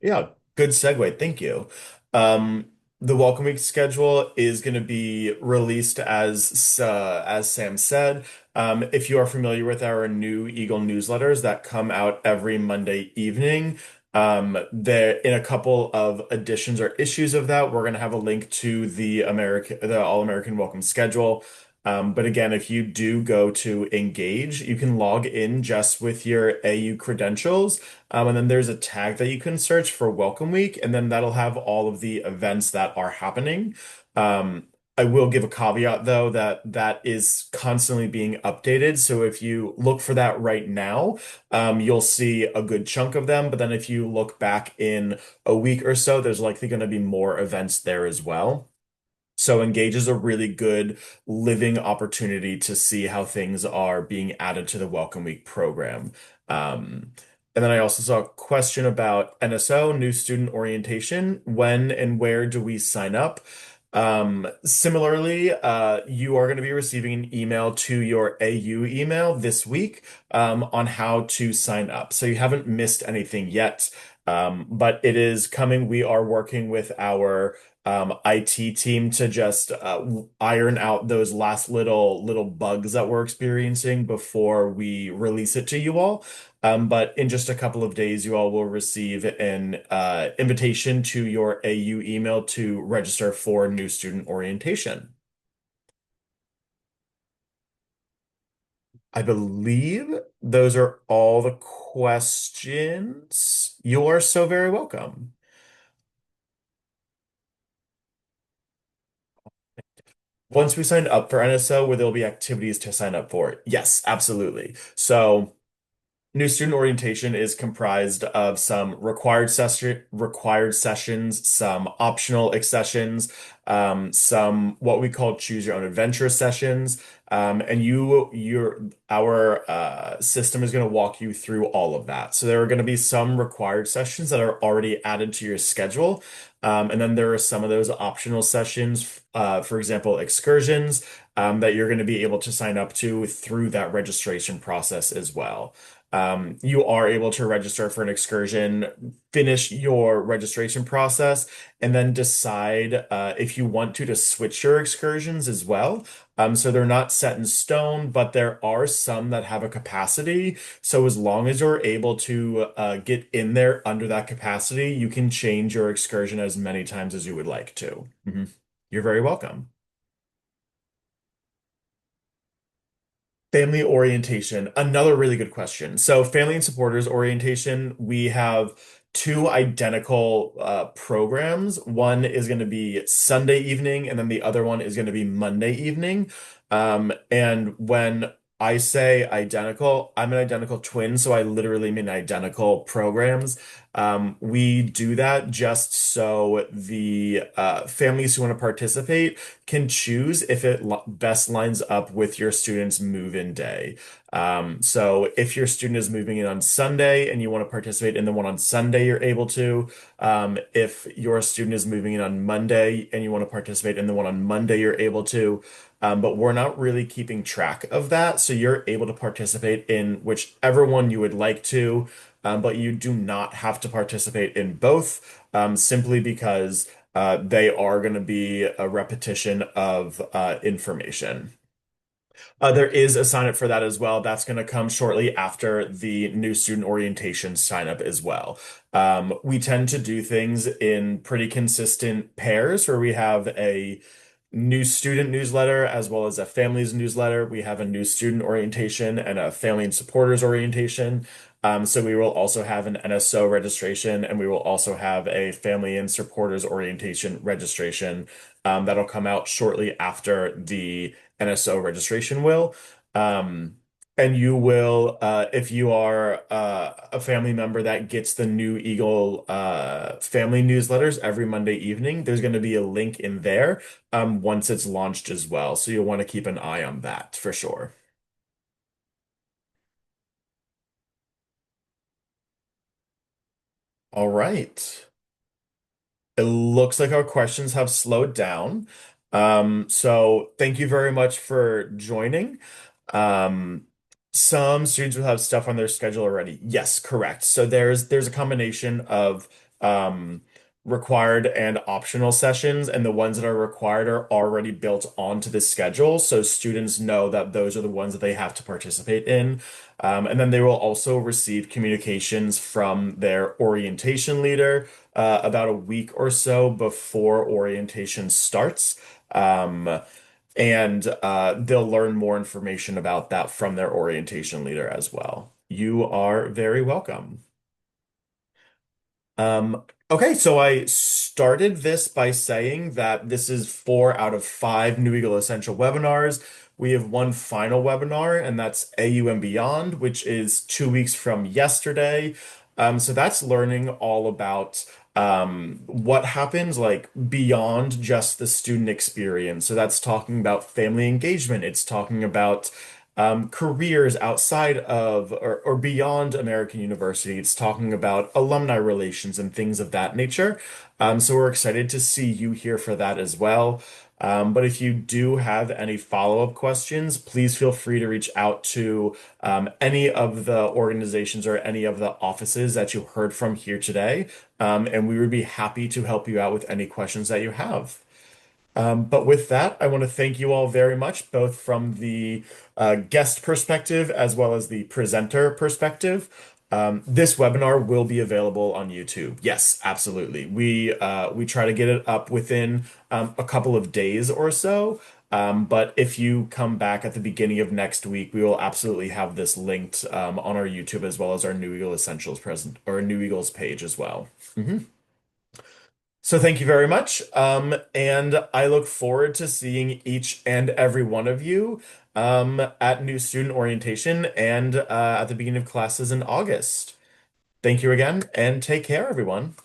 Speaker 1: Yeah, good segue. Thank you. Um, the Welcome Week schedule is going to be released as Sam said. If you are familiar with our new Eagle newsletters that come out every Monday evening, there in a couple of editions or issues of that, we're going to have a link to the All-American Welcome schedule. But again, if you do go to Engage, you can log in just with your AU credentials. And then there's a tag that you can search for Welcome Week, and then that'll have all of the events that are happening. Um, I will give a caveat though that that is constantly being updated. So if you look for that right now, you'll see a good chunk of them. But then if you look back in a week or so, there's likely going to be more events there as well. So Engage is a really good living opportunity to see how things are being added to the Welcome Week program. And then I also saw a question about NSO, new student orientation. When and where do we sign up? Similarly, you are going to be receiving an email to your AU email this week on how to sign up. So you haven't missed anything yet. But it is coming. We are working with our IT team to just iron out those last little bugs that we're experiencing before we release it to you all. But in just a couple of days, you all will receive an invitation to your AU email to register for new student orientation. I believe those are all the questions. You are so very welcome. Once we sign up for NSO, where there'll be activities to sign up for. Yes, absolutely. So new student orientation is comprised of some required sessions, some optional accessions, some what we call choose your own adventure sessions. And our system is going to walk you through all of that. So there are going to be some required sessions that are already added to your schedule. And then there are some of those optional sessions, for example, excursions, that you're going to be able to sign up to through that registration process as well. You are able to register for an excursion, finish your registration process, and then decide if you want to switch your excursions as well. So they're not set in stone, but there are some that have a capacity. So as long as you're able to get in there under that capacity, you can change your excursion as many times as you would like to. You're very welcome. Family orientation, another really good question. So, family and supporters orientation, we have two identical programs. One is going to be Sunday evening, and then the other one is going to be Monday evening. And when I say identical, I'm an identical twin, so I literally mean identical programs. We do that just so the families who want to participate can choose if it best lines up with your student's move-in day. So if your student is moving in on Sunday and you want to participate in the one on Sunday, you're able to. If your student is moving in on Monday and you want to participate in the one on Monday, you're able to. But we're not really keeping track of that. So you're able to participate in whichever one you would like to, but you do not have to participate in both, simply because they are going to be a repetition of information. There is a sign up for that as well. That's going to come shortly after the new student orientation sign up as well. We tend to do things in pretty consistent pairs where we have a new student newsletter as well as a families newsletter. We have a new student orientation and a family and supporters orientation. So we will also have an NSO registration, and we will also have a family and supporters orientation registration that'll come out shortly after the NSO registration will. And you will, if you are a family member that gets the New Eagle family newsletters every Monday evening, there's going to be a link in there once it's launched as well. So you'll want to keep an eye on that for sure. All right. It looks like our questions have slowed down. So thank you very much for joining. Um, some students will have stuff on their schedule already. Yes, correct. So there's a combination of um, required and optional sessions, and the ones that are required are already built onto the schedule, so students know that those are the ones that they have to participate in. And then they will also receive communications from their orientation leader about a week or so before orientation starts. And they'll learn more information about that from their orientation leader as well. You are very welcome. Okay, so I started this by saying that this is 4 out of 5 New Eagle Essential webinars. We have one final webinar, and that's AU and Beyond, which is 2 weeks from yesterday. So that's learning all about what happens like beyond just the student experience. So that's talking about family engagement. It's talking about careers outside of or beyond American University. It's talking about alumni relations and things of that nature. So we're excited to see you here for that as well. But if you do have any follow-up questions, please feel free to reach out to any of the organizations or any of the offices that you heard from here today, and we would be happy to help you out with any questions that you have. But with that, I want to thank you all very much, both from the guest perspective as well as the presenter perspective. This webinar will be available on YouTube. Yes, absolutely. We try to get it up within a couple of days or so. But if you come back at the beginning of next week, we will absolutely have this linked on our YouTube as well as our New Eagle Essentials present or New Eagles page as well. So thank you very much. And I look forward to seeing each and every one of you at new student orientation and at the beginning of classes in August. Thank you again, and take care, everyone.